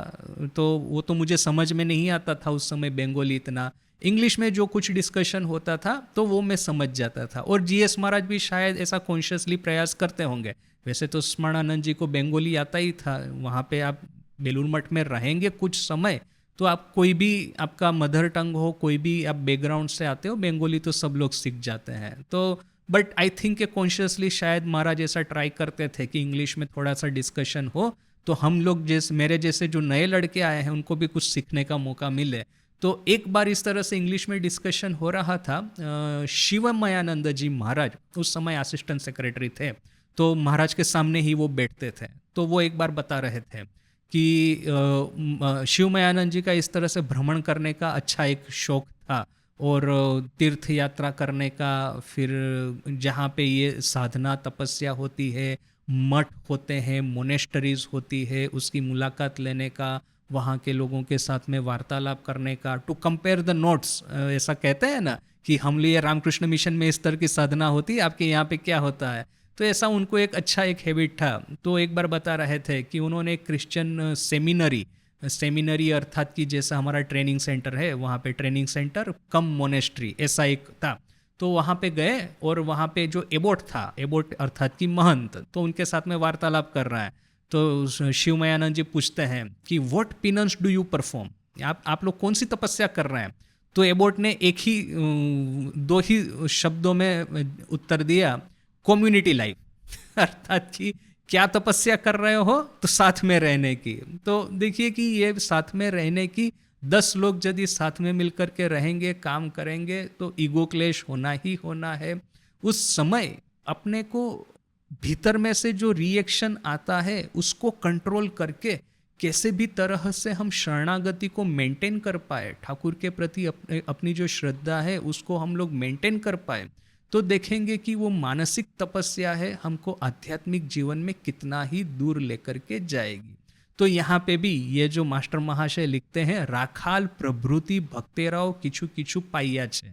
तो वो तो मुझे समझ में नहीं आता था उस समय बंगाली इतना। इंग्लिश में जो कुछ डिस्कशन होता था तो वो मैं समझ जाता था। और जीएस महाराज भी शायद ऐसा कॉन्शियसली प्रयास करते होंगे। वैसे तो स्मरणानंद जी को बंगाली आता ही था, वहाँ पे आप बेलूर मठ में रहेंगे कुछ समय तो आप कोई भी आपका मदर टंग हो, कोई भी आप बैकग्राउंड से आते हो, बंगाली तो सब लोग सीख जाते हैं। तो बट आई थिंक कॉन्शियसली शायद महाराज ऐसा ट्राई करते थे कि इंग्लिश में थोड़ा सा डिस्कशन हो तो हम लोग जैसे मेरे जैसे जो नए लड़के आए हैं उनको भी कुछ सीखने का मौका मिले। तो एक बार इस तरह से इंग्लिश में डिस्कशन हो रहा था। शिवमयानंद जी महाराज उस समय असिस्टेंट सेक्रेटरी थे, तो महाराज के सामने ही वो बैठते थे। तो वो एक बार बता रहे थे कि शिवमयानंद जी का इस तरह से भ्रमण करने का अच्छा एक शौक था और तीर्थ यात्रा करने का, फिर जहाँ पे ये साधना तपस्या होती है, मठ होते हैं, मोनेस्टरीज होती है, उसकी मुलाकात लेने का, वहाँ के लोगों के साथ में वार्तालाप करने का, टू कंपेयर द नोट्स, ऐसा कहते हैं ना कि हम लिए रामकृष्ण मिशन में इस तरह की साधना होती है, आपके यहाँ पे क्या होता है। तो ऐसा उनको एक अच्छा एक हैबिट था। तो एक बार बता रहे थे कि उन्होंने एक क्रिश्चियन सेमिनरी अर्थात कि जैसा हमारा ट्रेनिंग सेंटर है, वहाँ पे ट्रेनिंग सेंटर कम मोनेस्ट्री ऐसा एक था। तो वहाँ पे गए और वहाँ पे जो एबोट था, एबोट अर्थात कि महंत, तो उनके साथ में वार्तालाप कर रहा है। तो शिवमयानंद जी पूछते हैं कि व्हाट पिनन्स डू यू परफॉर्म, आप लोग कौन सी तपस्या कर रहे हैं। तो एबोट ने एक ही दो ही शब्दों में उत्तर दिया, कम्युनिटी लाइफ अर्थात कि क्या तपस्या कर रहे हो, तो साथ में रहने की। तो देखिए कि ये साथ में रहने की, 10 लोग यदि साथ में मिलकर के रहेंगे, काम करेंगे, तो ईगो क्लेश होना ही होना है। उस समय अपने को भीतर में से जो रिएक्शन आता है उसको कंट्रोल करके कैसे भी तरह से हम शरणागति को मेंटेन कर पाए, ठाकुर के प्रति अपनी जो श्रद्धा है उसको हम लोग मेंटेन कर पाए, तो देखेंगे कि वो मानसिक तपस्या है हमको आध्यात्मिक जीवन में कितना ही दूर लेकर के जाएगी। तो यहाँ पे भी ये जो मास्टर महाशय लिखते हैं, राखाल प्रभृति भक्तेराव किछु किछु पाइया छे।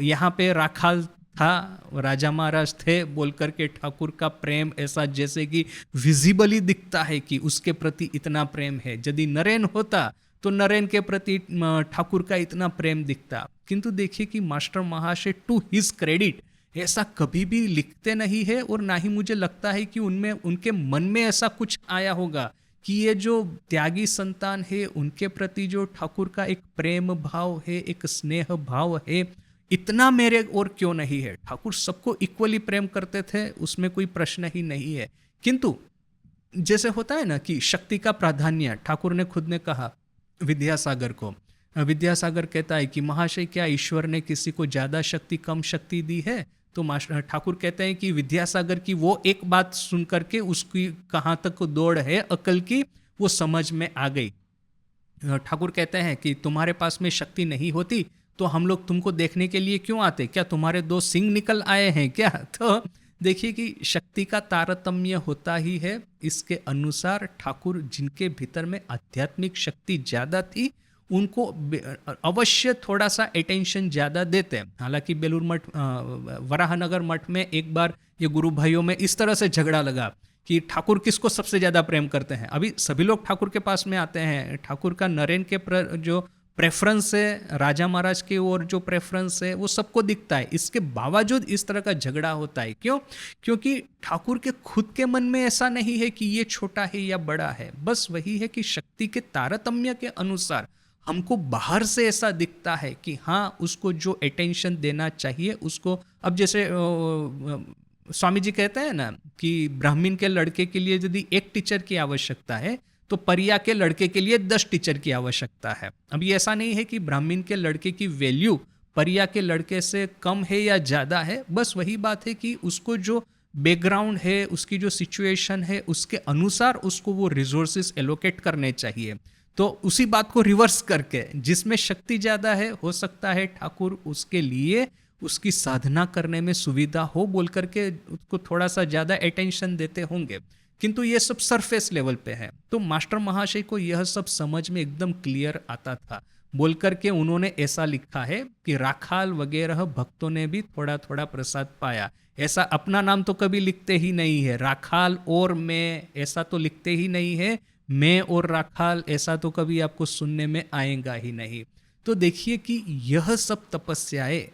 यहाँ पे राखाल था, राजा महाराज थे बोल करके ठाकुर का प्रेम ऐसा जैसे कि विजिबली दिखता है कि उसके प्रति इतना प्रेम है। यदि नरेन होता तो नरेन के प्रति ठाकुर का इतना प्रेम दिखता। किंतु देखिए कि मास्टर महाशय टू हिज क्रेडिट ऐसा कभी भी लिखते नहीं है, और ना ही मुझे लगता है कि उनमें उनके मन में ऐसा कुछ आया होगा कि ये जो त्यागी संतान है उनके प्रति जो ठाकुर का एक प्रेम भाव है, एक स्नेह भाव है, इतना मेरे और क्यों नहीं है। ठाकुर सबको इक्वली प्रेम करते थे, उसमें कोई प्रश्न ही नहीं है। किंतु जैसे होता है ना कि शक्ति का प्राधान्य, ठाकुर ने खुद ने कहा विद्यासागर को, विद्यासागर कहता है कि महाशय क्या ईश्वर ने किसी को ज़्यादा शक्ति कम शक्ति दी है। तो ठाकुर कहते हैं कि विद्यासागर की वो एक बात सुन करके उसकी कहाँ तक दौड़ है अकल की, वो समझ में आ गई। ठाकुर कहते हैं कि तुम्हारे पास में शक्ति नहीं होती तो हम लोग तुमको देखने के लिए क्यों आते, क्या तुम्हारे 2 सिंग निकल आए हैं क्या। तो देखिए कि शक्ति का तारतम्य होता ही है। इसके अनुसार ठाकुर जिनके भीतर में आध्यात्मिक शक्ति ज़्यादा थी उनको अवश्य थोड़ा सा अटेंशन ज़्यादा देते हैं। हालांकि बेलूर मठ वराहनगर मठ में एक बार ये गुरु भाइयों में इस तरह से झगड़ा लगा कि ठाकुर किसको सबसे ज़्यादा प्रेम करते हैं। अभी सभी लोग ठाकुर के पास में आते हैं, ठाकुर का नरेन के जो प्रेफरेंस है, राजा महाराज की ओर जो प्रेफरेंस है वो सबको दिखता है। इसके बावजूद इस तरह का झगड़ा होता है, क्यों? क्योंकि ठाकुर के खुद के मन में ऐसा नहीं है कि ये छोटा है या बड़ा है, बस वही है कि शक्ति के तारतम्य के अनुसार हमको बाहर से ऐसा दिखता है कि हाँ उसको जो अटेंशन देना चाहिए उसको। अब जैसे स्वामी जी कहते हैं ना कि ब्राह्मण के लड़के के लिए यदि 1 टीचर की आवश्यकता है तो परिया के लड़के के लिए 10 टीचर की आवश्यकता है। अब ये ऐसा नहीं है कि ब्राह्मण के लड़के की वैल्यू परिया के लड़के से कम है या ज़्यादा है, बस वही बात है कि उसको जो बैकग्राउंड है, उसकी जो सिचुएशन है, उसके अनुसार उसको वो रिसोर्सेज एलोकेट करने चाहिए। तो उसी बात को रिवर्स करके जिसमें शक्ति ज़्यादा है, हो सकता है ठाकुर उसके लिए उसकी साधना करने में सुविधा हो बोल करके उसको थोड़ा सा ज़्यादा अटेंशन देते होंगे, किंतु ये सब सरफेस लेवल पे है। तो मास्टर महाशय को यह सब समझ में एकदम क्लियर आता था, बोल करके उन्होंने ऐसा लिखा है कि राखाल वगैरह भक्तों ने भी थोड़ा थोड़ा प्रसाद पाया। ऐसा अपना नाम तो कभी लिखते ही नहीं है, राखाल और मैं ऐसा तो लिखते ही नहीं है, मैं और राखाल ऐसा तो कभी आपको सुनने में आएगा ही नहीं। तो देखिए कि यह सब तपस्याएं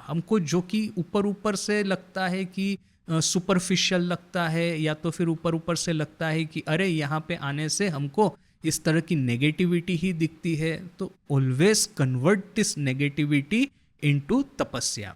हमको जो कि ऊपर ऊपर से लगता है कि सुपरफिशियल लगता है, या तो फिर ऊपर ऊपर से लगता है कि अरे यहाँ पे आने से हमको इस तरह की नेगेटिविटी ही दिखती है, तो always convert this negativity into तपस्या।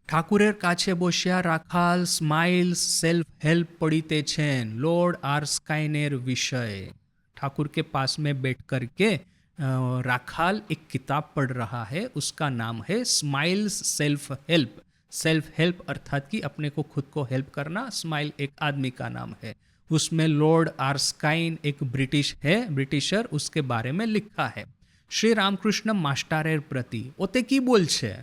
ठाकुरेर काछे बोसिया राखाल स्माइल्स सेल्फ हेल्प पढ़ीते छेन लॉर्ड आर्स्काइनेर विषय। ठाकुर के पास में बैठ करके राखाल एक किताब पढ़ रहा है, उसका नाम है smiles self help. Self help अर्थात कि अपने को खुद को हेल्प करना, स्माइल एक आदमी का नाम है। उसमें लॉर्ड आर्स्काइन एक ब्रिटिशर, उसके बारे में लिखा है। श्री रामकृष्ण मास्टरेर प्रति ओते की बोल छे,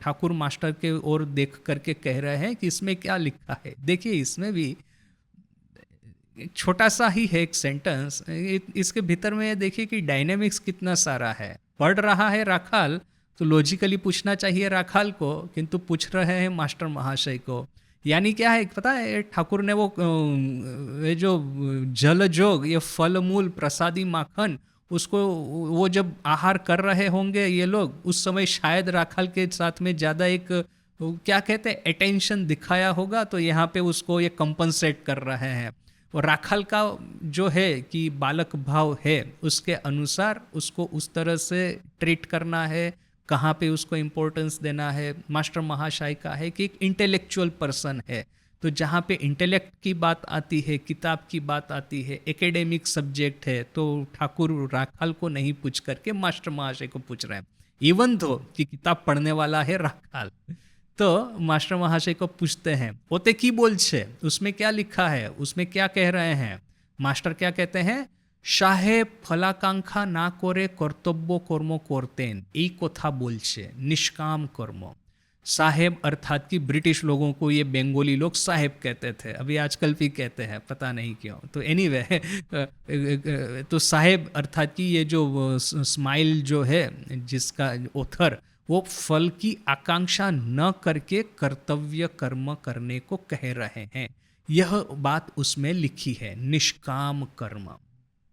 ठाकुर मास्टर के ओर देख करके कह रहे हैं कि इसमें क्या लिखा है। देखिए इसमें भी एक छोटा सा ही है एक सेंटेंस, इसके भीतर में देखिए कि डायनेमिक्स कितना सारा है। पढ़ रहा है राखाल तो लॉजिकली पूछना चाहिए राखाल को, किंतु पूछ रहे हैं मास्टर महाशय को। यानी क्या है पता है, ठाकुर ने वो ये जो जल जोग, ये फल मूल प्रसादी माखन, उसको वो जब आहार कर रहे होंगे ये लोग, उस समय शायद राखाल के साथ में ज़्यादा एक क्या कहते हैं अटेंशन दिखाया होगा, तो यहाँ पे उसको ये कंपनसेट कर रहे हैं। और राखाल का जो है कि बालक भाव है, उसके अनुसार उसको उस तरह से ट्रीट करना है, कहाँ पे उसको इम्पोर्टेंस देना है। मास्टर महाशय का है कि एक इंटेलेक्चुअल पर्सन है, तो जहाँ पे इंटेलेक्ट की बात आती है, किताब की बात आती है, एकेडमिक सब्जेक्ट है, तो ठाकुर राखाल को नहीं पूछ करके मास्टर महाशय को पूछ रहे हैं। इवन दो कि किताब पढ़ने वाला है राखाल, तो मास्टर महाशय को पूछते हैं ओते की बोल छे, उसमें क्या लिखा है, उसमें क्या कह रहे हैं। मास्टर क्या कहते हैं, साहेब फलाकांक्षा ना करे कर्तव्य कर्म करतेन, এই কথা বলছে निष्काम कर्म। साहेब अर्थात कि ब्रिटिश लोगों को ये बंगाली लोग साहेब कहते थे, अभी आजकल भी कहते हैं, पता नहीं क्यों। तो एनीवे तो साहेब अर्थात कि ये जो स्माइल जो है जिसका ऑथर, वो फल की आकांक्षा न करके कर्तव्य कर्म करने को कह रहे हैं। यह बात उसमें लिखी है, निष्काम कर्म।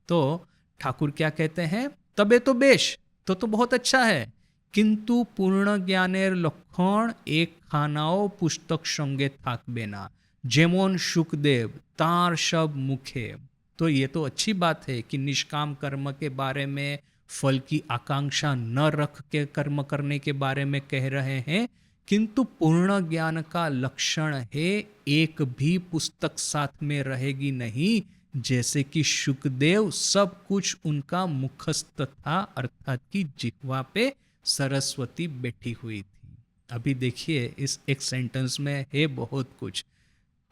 तो ठाकुर क्या कहते हैं, तबे तो बेश, तो बहुत अच्छा है, किंतु पूर्ण ज्ञानेर लक्षण एक खानाओ पुस्तक संगे थाकबे ना, जेमन सुखदेव तार सब मुखे। तो ये तो अच्छी बात है कि निष्काम कर्म के बारे में, फल की आकांक्षा न रख के कर्म करने के बारे में कह रहे हैं, किंतु पूर्ण ज्ञान का लक्षण है एक भी पुस्तक साथ में रहेगी नहीं, जैसे कि सुखदेव सब कुछ उनका मुखस्थ था, अर्थात कि जिह्वा पे सरस्वती बैठी हुई थी। अभी देखिए इस एक सेंटेंस में है बहुत कुछ।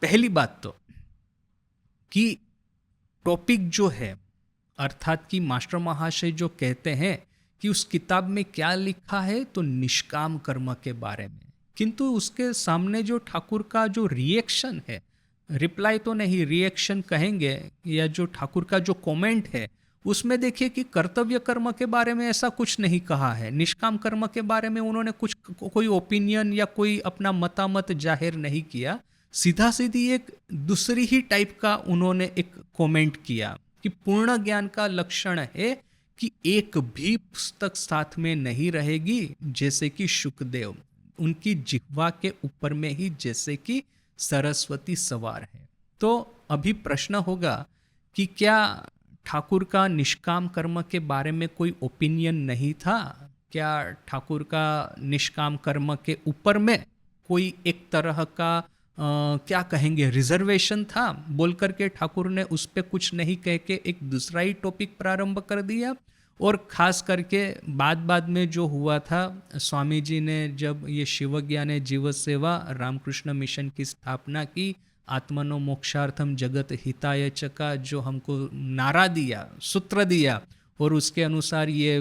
पहली बात तो कि टॉपिक जो है, अर्थात कि मास्टर महाशय जो कहते हैं कि उस किताब में क्या लिखा है, तो निष्काम कर्म के बारे में, किंतु उसके सामने जो ठाकुर का जो रिएक्शन है, रिप्लाई तो नहीं रिएक्शन कहेंगे, या जो ठाकुर का जो कमेंट है, उसमें देखिए कि कर्तव्य कर्म के बारे में ऐसा कुछ नहीं कहा है, निष्काम कर्म के बारे में उन्होंने कुछ कोई ओपिनियन या कोई अपना मतामत जाहिर नहीं किया। सीधा सीधी एक दूसरी ही टाइप का उन्होंने एक कमेंट किया कि पूर्ण ज्ञान का लक्षण है कि एक भी पुस्तक साथ में नहीं रहेगी, जैसे कि सुखदेव उनकी जिह्वा के ऊपर में ही जैसे कि सरस्वती सवार है। तो अभी प्रश्न होगा कि क्या ठाकुर का निष्काम कर्म के बारे में कोई ओपिनियन नहीं था? क्या ठाकुर का निष्काम कर्म के ऊपर में कोई एक तरह का क्या कहेंगे रिजर्वेशन था? बोल करके ठाकुर ने उस पर कुछ नहीं कह के एक दूसरा ही टॉपिक प्रारंभ कर दिया। और ख़ास करके बाद में जो हुआ था, स्वामी जी ने जब ये शिवज्ञान जीव सेवा रामकृष्ण मिशन की स्थापना की, आत्मनो मोक्षार्थम जगत हिताय च का जो हमको नारा दिया, सूत्र दिया, और उसके अनुसार ये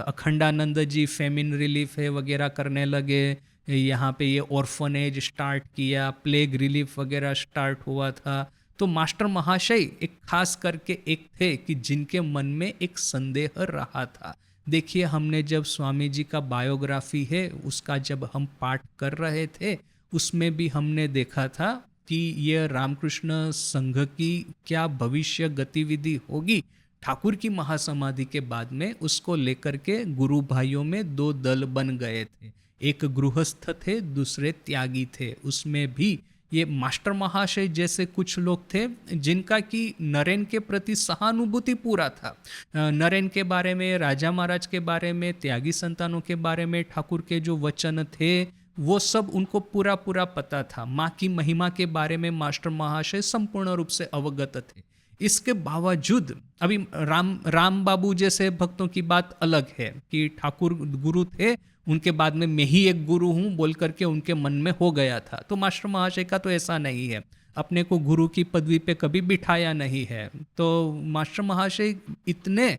अखंडानंद जी फेमिन रिलीफ है वगैरह करने लगे, यहाँ पे ये ऑर्फनेज स्टार्ट किया, प्लेग रिलीफ वगैरह स्टार्ट हुआ था। तो मास्टर महाशय एक खास करके एक थे कि जिनके मन में एक संदेह रहा था। देखिए हमने जब स्वामी जी का बायोग्राफी है उसका जब हम पाठ कर रहे थे, उसमें भी हमने देखा था कि ये रामकृष्ण संघ की क्या भविष्य गतिविधि होगी। ठाकुर की महासमाधि के बाद में उसको लेकर के गुरु भाइयों में दो दल बन गए थे। एक गृहस्थ थे, दूसरे त्यागी थे। उसमें भी ये मास्टर महाशय जैसे कुछ लोग थे जिनका कि नरेन के प्रति सहानुभूति पूरा था। नरेन के बारे में, राजा महाराज के बारे में, त्यागी संतानों के बारे में ठाकुर के जो वचन थे वो सब उनको पूरा पूरा पता था। माँ की महिमा के बारे में मास्टर महाशय संपूर्ण रूप से अवगत थे। इसके बावजूद अभी राम बाबू जैसे भक्तों की बात अलग है कि ठाकुर गुरु थे, उनके बाद में मैं ही एक गुरु हूँ बोल करके उनके मन में हो गया था। तो मास्टर महाशय का तो ऐसा नहीं है, अपने को गुरु की पदवी पे कभी बिठाया नहीं है। तो मास्टर महाशय इतने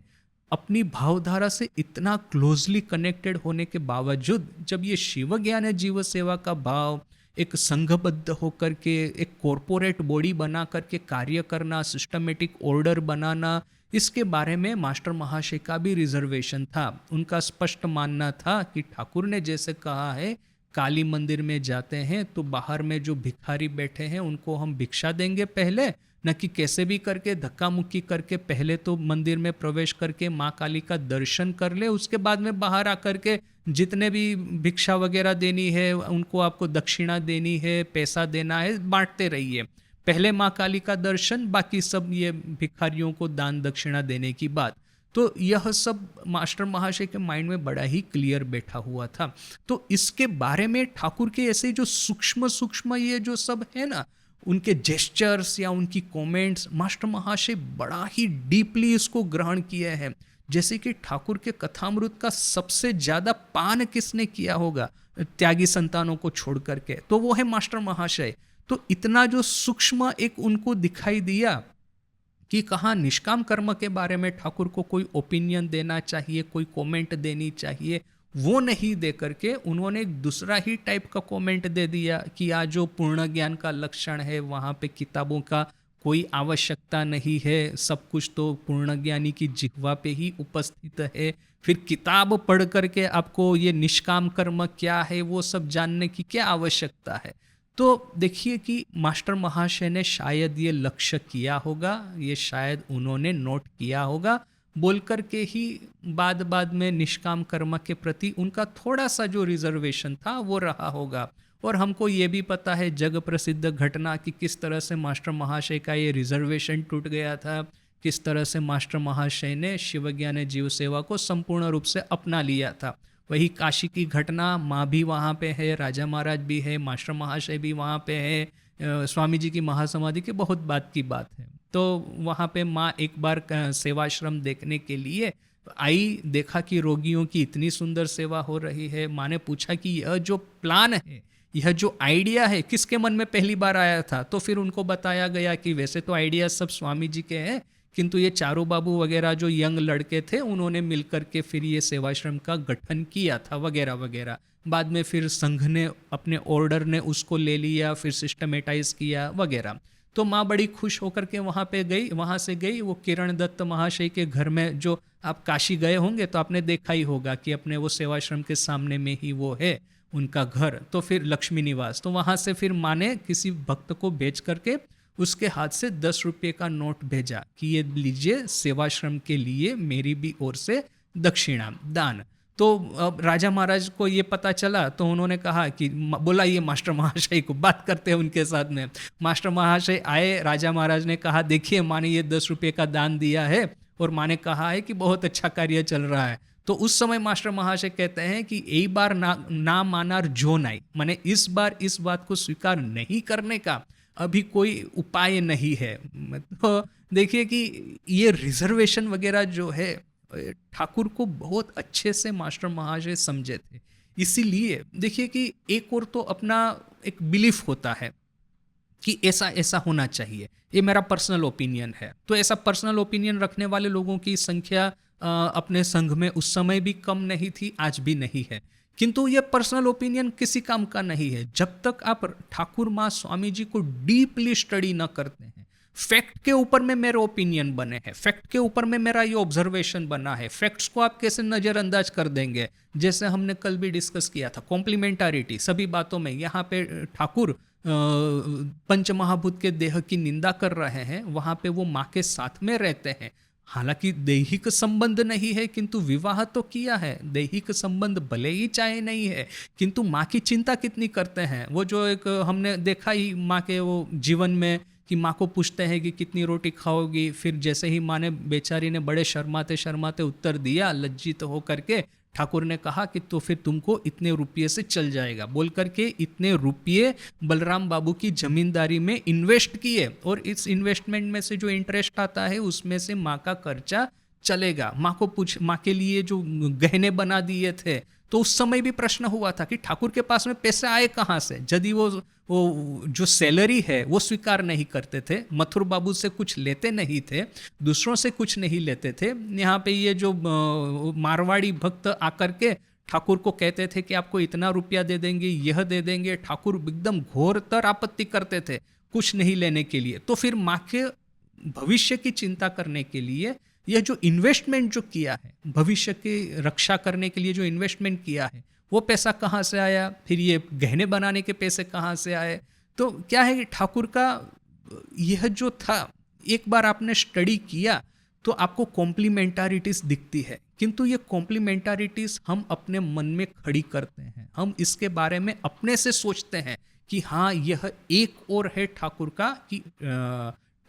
अपनी भावधारा से इतना क्लोजली कनेक्टेड होने के बावजूद जब ये शिव ज्ञान जीव सेवा का भाव एक संघबद्ध होकर के एक कॉरपोरेट बॉडी बना करके कार्य करना, सिस्टमेटिक ऑर्डर बनाना, इसके बारे में मास्टर महाशय का भी रिजर्वेशन था। उनका स्पष्ट मानना था कि ठाकुर ने जैसे कहा है काली मंदिर में जाते हैं तो बाहर में जो भिखारी बैठे हैं उनको हम भिक्षा देंगे पहले, न कि कैसे भी करके धक्का मुक्की करके पहले तो मंदिर में प्रवेश करके माँ काली का दर्शन कर ले, उसके बाद में बाहर आकर के जितने भी भिक्षा वगैरह देनी है उनको आपको दक्षिणा देनी है, पैसा देना है, बांटते रहिए। पहले माँ काली का दर्शन, बाकी सब ये भिखारियों को दान दक्षिणा देने की बात। तो यह सब मास्टर महाशय के माइंड में बड़ा ही क्लियर बैठा हुआ था। तो इसके बारे में ठाकुर के ऐसे जो सूक्ष्म सूक्ष्म ये जो सब है ना, उनके जेस्चर्स या उनकी कमेंट्स, मास्टर महाशय बड़ा ही डीपली इसको ग्रहण किए हैं। जैसे कि ठाकुर के कथामृत का सबसे ज़्यादा पान किसने किया होगा त्यागी संतानों को छोड़ करके, तो वो है मास्टर महाशय। तो इतना जो सूक्ष्म एक उनको दिखाई दिया कि कहाँ निष्काम कर्म के बारे में ठाकुर को कोई ओपिनियन देना चाहिए, कोई कमेंट देनी चाहिए, वो नहीं दे करके उन्होंने एक दूसरा ही टाइप का कमेंट दे दिया कि आज जो पूर्ण ज्ञान का लक्षण है वहाँ पे किताबों का कोई आवश्यकता नहीं है, सब कुछ तो पूर्ण ज्ञानी की जिह्वा पे ही उपस्थित है। फिर किताब पढ़ करके आपको ये निष्काम कर्म क्या है वो सब जानने की क्या आवश्यकता है। तो देखिए कि मास्टर महाशय ने शायद ये लक्ष्य किया होगा, ये शायद उन्होंने नोट किया होगा, बोल कर के ही बाद में निष्काम कर्म के प्रति उनका थोड़ा सा जो रिजर्वेशन था वो रहा होगा। और हमको ये भी पता है जग प्रसिद्ध घटना कि किस तरह से मास्टर महाशय का ये रिजर्वेशन टूट गया था, किस तरह से मास्टर महाशय ने शिव ज्ञान जीव सेवा को संपूर्ण रूप से अपना लिया था। वही काशी की घटना, माँ भी वहाँ पे है, राजा महाराज भी है, मास्टर महाशय भी वहाँ पे है। स्वामी जी की महासमाधि के बहुत बात की बात है। तो वहाँ पे माँ एक बार सेवाश्रम देखने के लिए आई, देखा कि रोगियों की इतनी सुंदर सेवा हो रही है। माँ ने पूछा कि यह जो प्लान है, यह जो आइडिया है किसके मन में पहली बार आया था। तो फिर उनको बताया गया कि वैसे तो आइडिया सब स्वामी जी के हैं, किंतु ये चारू बाबू वगैरह जो यंग लड़के थे उन्होंने मिलकर के फिर ये सेवाश्रम का गठन किया था वगैरह वगैरह। बाद में फिर संघ ने अपने ऑर्डर ने उसको ले लिया, फिर सिस्टमेटाइज किया वगैरह। तो माँ बड़ी खुश होकर के वहाँ पे गई, वहाँ से गई वो किरण दत्त महाशय के घर में। जो आप काशी गए होंगे तो आपने देखा ही होगा कि अपने वो सेवाश्रम के सामने में ही वो है उनका घर, तो फिर लक्ष्मी निवास। तो वहाँ से फिर माँ ने किसी भक्त को भेज करके उसके हाथ से 10 रुपये का नोट भेजा कि ये लीजिए सेवाश्रम के लिए मेरी भी ओर से दक्षिणा दान। तो अब राजा महाराज को ये पता चला तो उन्होंने कहा कि बोला ये मास्टर महाशय को बात करते हैं उनके साथ में। मास्टर महाशय आए, राजा महाराज ने कहा देखिए माँ ने ये 10 रुपये का दान दिया है और माँ ने कहा है कि बहुत अच्छा कार्य चल रहा है। तो उस समय मास्टर महाशय कहते हैं कि एक बार ना मानार जो नाई, माने इस बार इस बात को स्वीकार नहीं करने का अभी कोई उपाय नहीं है। तो देखिए कि ये रिजर्वेशन वगैरह जो है ठाकुर को बहुत अच्छे से मास्टर महाशय समझे थे। इसीलिए देखिए कि एक और तो अपना एक बिलीफ होता है कि ऐसा ऐसा होना चाहिए, ये मेरा पर्सनल ओपिनियन है। तो ऐसा पर्सनल ओपिनियन रखने वाले लोगों की संख्या अपने संघ में उस समय भी कम नहीं थी, आज भी नहीं है। किंतु ये पर्सनल ओपिनियन किसी काम का नहीं है जब तक आप ठाकुर माँ स्वामी जी को डीपली स्टडी न करते हैं। फैक्ट के ऊपर में मेरे ओपिनियन बने हैं, फैक्ट के ऊपर में मेरा ये ऑब्जर्वेशन बना है, फैक्ट्स को आप कैसे नज़रअंदाज कर देंगे। जैसे हमने कल भी डिस्कस किया था कॉम्प्लीमेंटारिटी सभी बातों में। यहाँ पे ठाकुर पंच महाभूत के देह की निंदा कर रहे हैं, वहाँ पे वो माँ के साथ में रहते हैं। हालांकि दैहिक संबंध नहीं है, किंतु विवाह तो किया है। दैहिक संबंध भले ही चाहे नहीं है, किंतु माँ की चिंता कितनी करते हैं। वो जो एक हमने देखा ही माँ के वो जीवन में कि माँ को पूछते हैं कि कितनी रोटी खाओगी, फिर जैसे ही माँ ने बेचारी ने बड़े शर्माते शर्माते उत्तर दिया लज्जित हो करके, ठाकुर ने कहा कि तो फिर तुमको इतने रुपये से चल जाएगा, बोल करके इतने रुपये बलराम बाबू की जमींदारी में इन्वेस्ट किए, और इस इन्वेस्टमेंट में से जो इंटरेस्ट आता है उसमें से माँ का खर्चा चलेगा। माँ के लिए जो गहने बना दिए थे, तो उस समय भी प्रश्न हुआ था कि ठाकुर के पास में पैसे आए कहाँ से, यदि वो जो सैलरी है वो स्वीकार नहीं करते थे, मथुर बाबू से कुछ लेते नहीं थे, दूसरों से कुछ नहीं लेते थे। यहाँ पे ये जो मारवाड़ी भक्त आकर के ठाकुर को कहते थे कि आपको इतना रुपया दे देंगे, यह दे देंगे, ठाकुर एकदम घोरतर आपत्ति करते थे कुछ नहीं लेने के लिए। तो फिर माँ के भविष्य की चिंता करने के लिए यह जो इन्वेस्टमेंट जो किया है, भविष्य की रक्षा करने के लिए जो इन्वेस्टमेंट किया है, वो पैसा कहाँ से आया, फिर ये गहने बनाने के पैसे कहाँ से आए। तो क्या है कि ठाकुर का यह जो था, एक बार आपने स्टडी किया तो आपको कॉम्प्लीमेंटारिटीज दिखती है, किंतु ये कॉम्प्लीमेंटारिटीज हम अपने मन में खड़ी करते हैं, हम इसके बारे में अपने से सोचते हैं कि हाँ यह एक और है ठाकुर का कि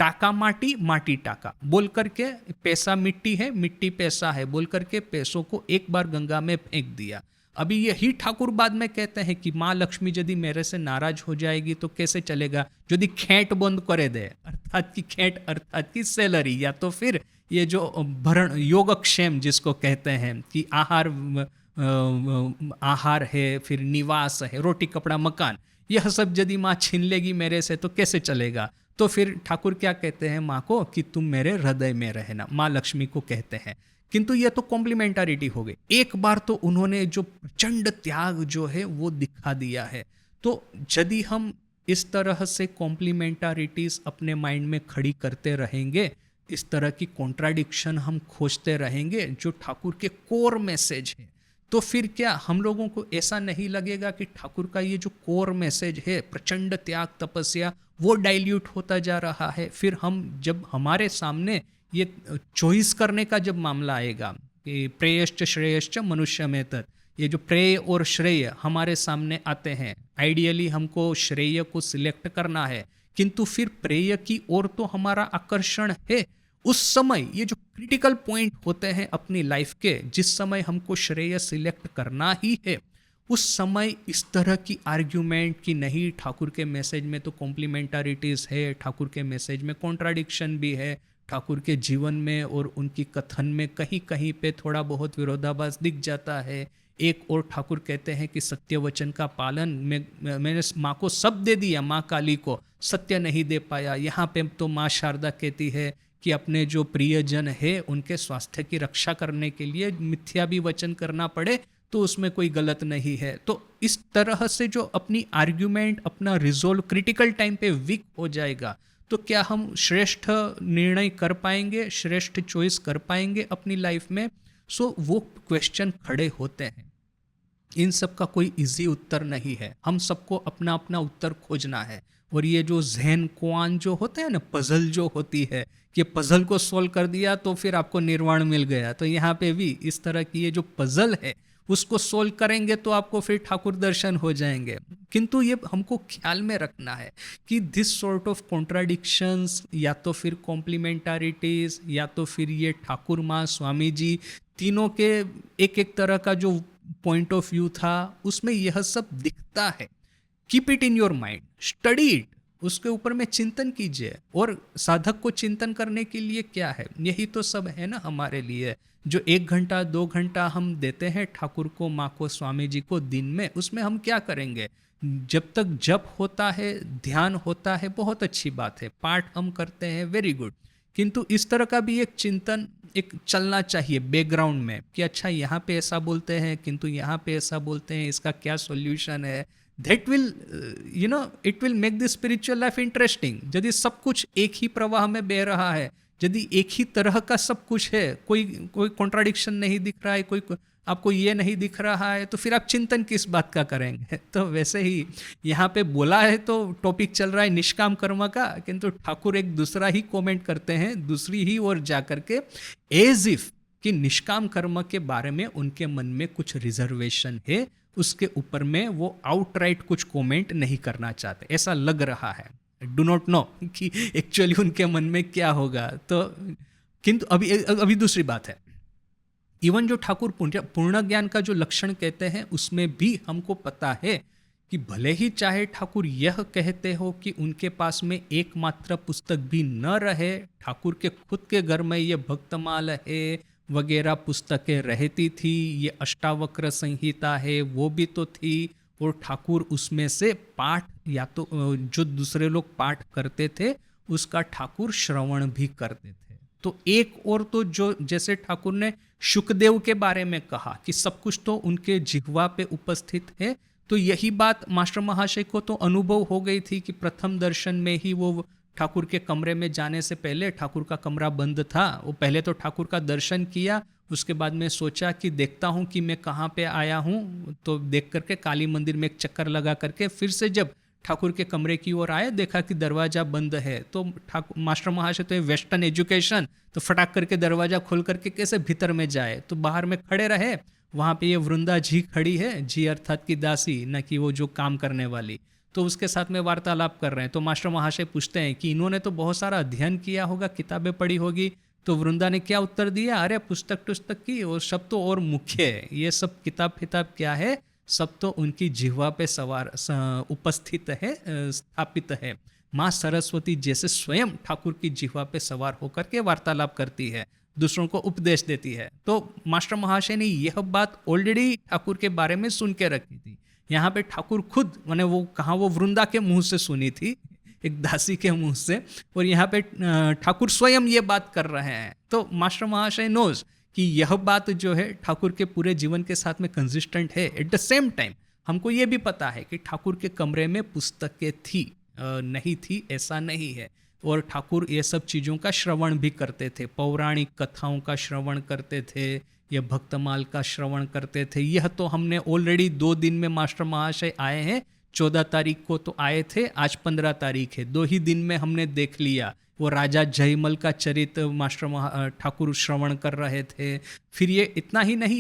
टाका माटी, माटी टाका बोल करके, पैसा मिट्टी है, मिट्टी पैसा है बोल करके पैसों को एक बार गंगा में फेंक दिया। अभी यही ठाकुर बाद में कहते हैं कि माँ लक्ष्मी यदि मेरे से नाराज हो जाएगी तो कैसे चलेगा, यदि खेट बंद करे दे, अर्थात की खेट अर्थात की सैलरी, या तो फिर ये जो भरण योगक्षेम जिसको कहते हैं कि आहार है, फिर निवास है, रोटी कपड़ा मकान, यह सब यदि माँ छीन लेगी मेरे से तो कैसे चलेगा। तो फिर ठाकुर क्या कहते हैं माँ को कि तुम मेरे हृदय में रहना, माँ लक्ष्मी को कहते हैं। किंतु यह तो कॉम्प्लीमेंटारिटी हो गई। एक बार तो उन्होंने जो प्रचंड त्याग जो है वो दिखा दिया है। तो यदि हम इस तरह से कॉम्प्लीमेंटारिटीज अपने माइंड में खड़ी करते रहेंगे, इस तरह की कॉन्ट्राडिक्शन हम खोजते रहेंगे जो ठाकुर के कोर मैसेज है, तो फिर क्या हम लोगों को ऐसा नहीं लगेगा कि ठाकुर का ये जो कोर मैसेज है, प्रचंड त्याग तपस्या, वो डाइल्यूट होता जा रहा है। फिर हम जब हमारे सामने ये चॉइस करने का जब मामला आएगा कि प्रेयश्च श्रेयश्च मनुष्य में तत्, ये जो प्रेय और श्रेय हमारे सामने आते हैं, आइडियली हमको श्रेय को सिलेक्ट करना है, किंतु फिर प्रेय की ओर तो हमारा आकर्षण है। उस समय ये जो क्रिटिकल पॉइंट होते हैं अपनी लाइफ के, जिस समय हमको श्रेय सिलेक्ट करना ही है, उस समय इस तरह की आर्ग्यूमेंट कि नहीं ठाकुर के मैसेज में तो कॉम्प्लीमेंटारिटीज है, ठाकुर के मैसेज में कॉन्ट्राडिक्शन भी है, ठाकुर के जीवन में और उनकी कथन में कहीं कहीं पे थोड़ा बहुत विरोधाभास दिख जाता है। एक और ठाकुर कहते हैं कि सत्य वचन का पालन मैंने माँ को सब दे दिया, माँ काली को सत्य नहीं दे पाया। यहाँ पे तो माँ शारदा कहती है कि अपने जो प्रियजन है उनके स्वास्थ्य की रक्षा करने के लिए मिथ्या भी वचन करना पड़े तो उसमें कोई गलत नहीं है। तो इस तरह से जो अपनी आर्ग्यूमेंट, अपना रिजोल्व क्रिटिकल टाइम पे वीक हो जाएगा, तो क्या हम श्रेष्ठ निर्णय कर पाएंगे, श्रेष्ठ चॉइस कर पाएंगे अपनी लाइफ में? सो वो क्वेश्चन खड़े होते हैं। इन सब का कोई इजी उत्तर नहीं है, हम सबको अपना अपना उत्तर खोजना है। और ये जो ज़हन क्वान जो होते हैं ना, पजल जो होती है, कि पजल को सोल्व कर दिया तो फिर आपको निर्वाण मिल गया, तो यहाँ पे भी इस तरह की ये जो पजल है उसको सोल्व करेंगे तो आपको फिर ठाकुर दर्शन हो जाएंगे। किंतु ये हमको ख्याल में रखना है कि दिस सॉर्ट ऑफ कॉन्ट्राडिक्शंस, या तो फिर कॉम्प्लीमेंटारिटीज, या तो फिर ये ठाकुर माँ स्वामी जी, तीनों के एक एक तरह का जो पॉइंट ऑफ व्यू था उसमें यह सब दिखता है। Keep it in your mind, study it, उसके ऊपर में चिंतन कीजिए। और साधक को चिंतन करने के लिए क्या है, यही तो सब है ना हमारे लिए। जो 1 घंटा 2 घंटा हम देते हैं ठाकुर को, माँ को, स्वामी जी को दिन में, उसमें हम क्या करेंगे? जब तक जप होता है, ध्यान होता है, बहुत अच्छी बात है, पाठ हम करते हैं, वेरी गुड, किंतु इस तरह का भी एक चिंतन एक चलना चाहिए बैकग्राउंड में कि अच्छा यहाँ पे ऐसा बोलते हैं किंतु यहाँ पे ऐसा बोलते हैं, इसका क्या सॉल्यूशन है। That will it will make the spiritual life interesting. यदि सब कुछ एक ही प्रवाह में बह रहा है, यदि एक ही तरह का सब कुछ है, कोई कॉन्ट्राडिक्शन नहीं दिख रहा है, कोई आपको ये नहीं दिख रहा है तो फिर आप चिंतन किस बात का करेंगे। तो वैसे ही यहाँ पे बोला है तो टॉपिक चल रहा है निष्काम कर्म का, किंतु ठाकुर एक दूसरा ही कमेंट करते हैं दूसरी ही ओर जा करके, एज इफ कि निष्काम कर्म के बारे में उनके मन में कुछ रिजर्वेशन है, उसके ऊपर में वो आउटराइट कुछ कमेंट नहीं करना चाहते, ऐसा लग रहा है। डू नॉट नो कि एक्चुअली उनके मन में क्या होगा। तो किंतु अभी दूसरी बात है, इवन जो ठाकुर पूर्ण ज्ञान का जो लक्षण कहते हैं उसमें भी हमको पता है कि भले ही चाहे ठाकुर यह कहते हो कि उनके पास में एकमात्र पुस्तक भी न रहे, ठाकुर के खुद के घर में ये भक्तमाल है वगैरह पुस्तकें रहती थी, ये अष्टावक्र संहिता है वो भी तो थी, और ठाकुर उसमें से पाठ या तो जो दूसरे लोग पाठ करते थे उसका ठाकुर श्रवण भी करते थे। तो एक और तो जो जैसे ठाकुर ने शुकदेव के बारे में कहा कि सब कुछ तो उनके जिह्वा पे उपस्थित है, तो यही बात मास्टर महाशय को तो अनुभव हो गई थी कि प्रथम दर्शन में ही वो ठाकुर के कमरे में जाने से पहले, ठाकुर का कमरा बंद था, वो पहले तो ठाकुर का दर्शन किया, उसके बाद में सोचा कि देखता हूँ कि मैं कहाँ पे आया हूँ, तो देख करके काली मंदिर में एक चक्कर लगा करके फिर से जब ठाकुर के कमरे की ओर आए देखा कि दरवाज़ा बंद है। तो ठाकुर मास्टर महाशय तो वेस्टर्न एजुकेशन, तो फटाक करके दरवाज़ा खोल करके कैसे भीतर में जाए, तो बाहर में खड़े रहे, वहाँ पे ये वृंदा जी खड़ी है, जी अर्थात की दासी, न कि वो जो काम करने वाली, तो उसके साथ में वार्तालाप कर रहे हैं। तो मास्टर महाशय पूछते हैं कि इन्होंने तो बहुत सारा अध्ययन किया होगा, किताबें पढ़ी होगी, तो वृंदा ने क्या उत्तर दिया, अरे पुस्तक टुस्तक की और सब तो और मुख्य है, ये सब किताब फिताब क्या है, सब तो उनकी जिह्वा पे सवार उपस्थित है, स्थापित है। माँ सरस्वती जैसे स्वयं ठाकुर की जिह्वा पे सवार होकर के वार्तालाप करती है, दूसरों को उपदेश देती है। तो मास्टर महाशय ने यह बात ऑलरेडी ठाकुर के बारे में सुन के रखी थी। यहाँ पे ठाकुर खुद, मैंने वो कहा, वो वृंदा के मुंह से सुनी थी, एक दासी के मुंह से, और यहाँ पे ठाकुर स्वयं ये बात कर रहे हैं। तो मास्टर महाशय नोज कि यह बात जो है ठाकुर के पूरे जीवन के साथ में कंसिस्टेंट है। एट द सेम टाइम हमको ये भी पता है कि ठाकुर के कमरे में पुस्तकें थी, नहीं थी ऐसा नहीं है, और ठाकुर ये सब चीज़ों का श्रवण भी करते थे, पौराणिक कथाओं का श्रवण करते थे, ये भक्तमाल का श्रवण करते थे। यह तो हमने ऑलरेडी 2 दिन में मास्टर महाशय आए हैं, 14 तारीख को तो आए थे, आज 15 तारीख है, 2 ही दिन में हमने देख लिया। वो राजा जयमल का चरित मास्टर ठाकुर श्रवण कर रहे थे। फिर ये इतना ही नहीं,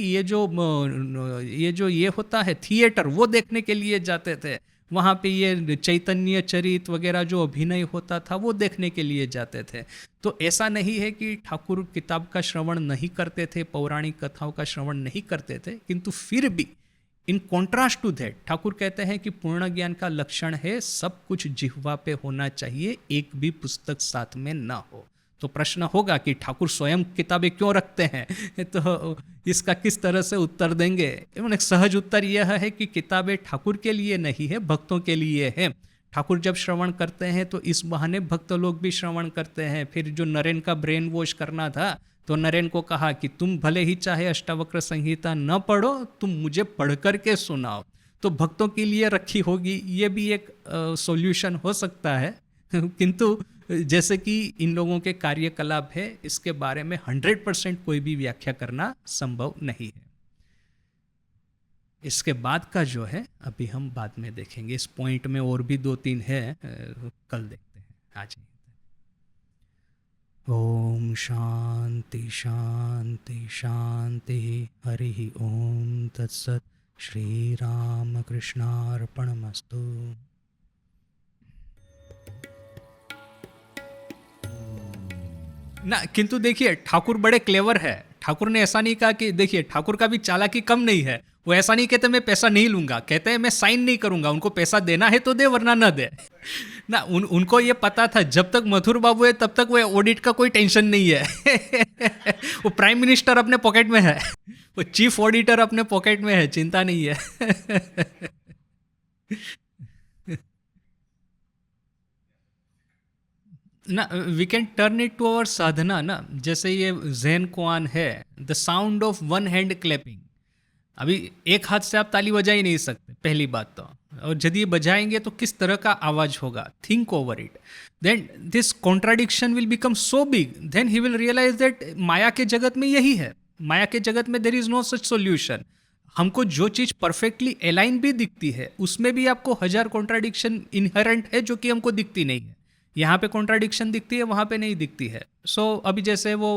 ये होता है थिएटर, वो देखने के लिए जाते थे, वहाँ पे ये चैतन्य चरित वगैरह जो अभिनय होता था वो देखने के लिए जाते थे। तो ऐसा नहीं है कि ठाकुर किताब का श्रवण नहीं करते थे, पौराणिक कथाओं का श्रवण नहीं करते थे, किंतु फिर भी in contrast to that Thakur कहते हैं कि पूर्ण ज्ञान का लक्षण है सब कुछ जिह्वा पे होना चाहिए, एक भी पुस्तक साथ में ना हो। तो प्रश्न होगा कि ठाकुर स्वयं किताबें क्यों रखते हैं, तो इसका किस तरह से उत्तर देंगे। एक सहज उत्तर यह है कि किताबें ठाकुर के लिए नहीं है, भक्तों के लिए है। ठाकुर जब श्रवण करते हैं तो इस बहाने भक्त लोग भी श्रवण करते हैं। फिर जो नरेन का ब्रेन वॉश करना था, तो नरेन को कहा कि तुम भले ही चाहे अष्टावक्र संहिता न पढ़ो, तुम मुझे पढ़ करके सुनाओ। तो भक्तों के लिए रखी होगी, ये भी एक सॉल्यूशन हो सकता है। किंतु जैसे कि इन लोगों के कार्यकलाप है, इसके बारे में 100% कोई भी व्याख्या करना संभव नहीं है। इसके बाद का जो है अभी हम बाद में देखेंगे, इस पॉइंट में और भी 2-3 है, कल देखते हैं, आज नहीं। ओम शांति शांति शांति, हरि ओम तत्सत। श्री राम कृष्णार्पणमस्तु। ना किंतु देखिए ठाकुर बड़े क्लेवर है। ठाकुर ने ऐसा नहीं कहा कि, देखिए ठाकुर का भी चालाकी कम नहीं है, वो ऐसा नहीं कहते मैं पैसा नहीं लूंगा, कहते हैं मैं साइन नहीं करूंगा, उनको पैसा देना है तो दे वरना न दे ना। उनको ये पता था जब तक मथुर बाबू है तब तक वो ऑडिट का कोई टेंशन नहीं है वो प्राइम मिनिस्टर अपने पॉकेट में है, वो चीफ ऑडिटर अपने पॉकेट में है, चिंता नहीं है ना। We can turn it to our साधना ना। जैसे ये ज़ेन कोआन है, the sound of one hand clapping. अभी एक हाथ से आप ताली बजा ही नहीं सकते, पहली बात तो, और यदि बजाएंगे तो किस तरह का आवाज होगा, think over it. Then this contradiction will become so big, then he will realize that माया के जगत में यही है, माया के जगत में there is no such solution. हमको जो चीज़ परफेक्टली अलाइन भी दिखती है उसमें भी आपको हजार कॉन्ट्राडिक्शन इनहेरेंट है जो कि हमको दिखती नहीं है। यहाँ पे कॉन्ट्राडिक्शन दिखती है, वहाँ पे नहीं दिखती है। अभी जैसे वो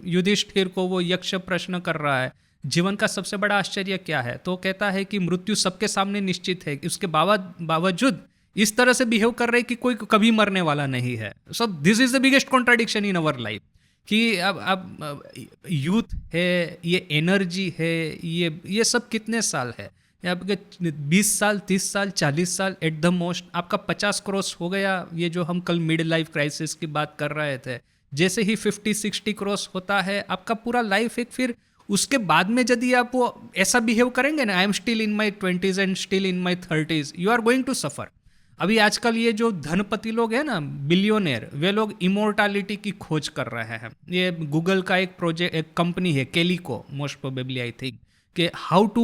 युधिष्ठिर को वो यक्ष प्रश्न कर रहा है, जीवन का सबसे बड़ा आश्चर्य क्या है, तो कहता है कि मृत्यु सबके सामने निश्चित है, उसके बावजूद इस तरह से बिहेव कर रहे कि कोई कभी मरने वाला नहीं है। So this is the biggest contradiction in our life कि अब यूथ है, ये एनर्जी है, ये सब कितने साल है, आपके 20 साल, 30 साल, 40 साल एट द मोस्ट, आपका 50 क्रॉस हो गया। ये जो हम कल मिड लाइफ क्राइसिस की बात कर रहे थे, जैसे ही 50-60 क्रॉस होता है आपका पूरा लाइफ एक, फिर उसके बाद में यदि आप वो ऐसा बिहेव करेंगे ना, I am still in my 20s and still in my 30s, you are going to suffer. अभी आजकल ये जो धनपति लोग हैं ना, बिलियोनियर, वे लोग इमोर्टालिटी की खोज कर रहे हैं। ये गूगल का एक प्रोजेक्ट, एक कंपनी है Calico, most probably I think, कि हाउ टू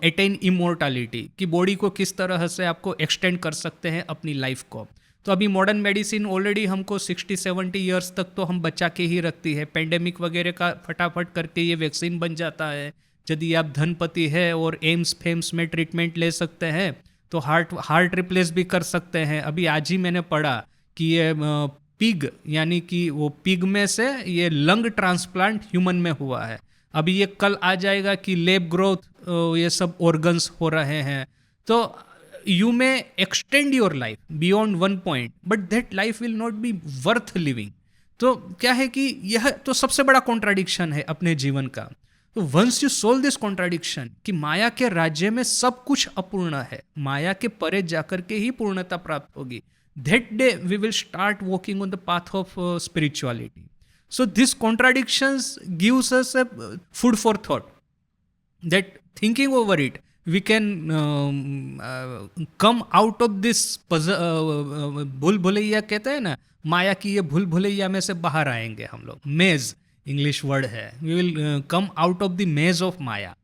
अटेन इमोर्टालिटी, कि बॉडी को किस तरह से आपको एक्सटेंड कर सकते हैं अपनी लाइफ को। तो अभी मॉडर्न मेडिसिन ऑलरेडी हमको 60-70 ईयर्स तक तो हम बचा के ही रखती है। पेंडेमिक वगैरह का फटाफट करके ये वैक्सीन बन जाता है। यदि आप धनपति है और एम्स फेम्स में ट्रीटमेंट ले सकते हैं तो हार्ट रिप्लेस भी कर सकते हैं। अभी आज ही मैंने पढ़ा कि ये पिग, यानी कि वो पिग में से ये लंग ट्रांसप्लांट ह्यूमन में हुआ है। अभी ये कल आ जाएगा कि लेब ग्रोथ, ये सब ऑर्गन्स हो रहे हैं। तो you may extend your life beyond one point, but that life will not B worth living. तो क्या है कि यह तो सबसे बड़ा कॉन्ट्राडिक्शन है अपने जीवन का। तो once you solve this contradiction कि माया के राज्य में सब कुछ अपूर्ण है, माया के परे जाकर के ही पूर्णता प्राप्त होगी, that day we will start walking on the path of spirituality. So this contradictions gives us a food for thought, that thinking over it we can come out of this भूल भुलैया कहते हैं ना, माया की ये भूल भुलैया में से बाहर आएंगे हम लोग। मेज इंग्लिश वर्ड है, we will come out of the maze of maya.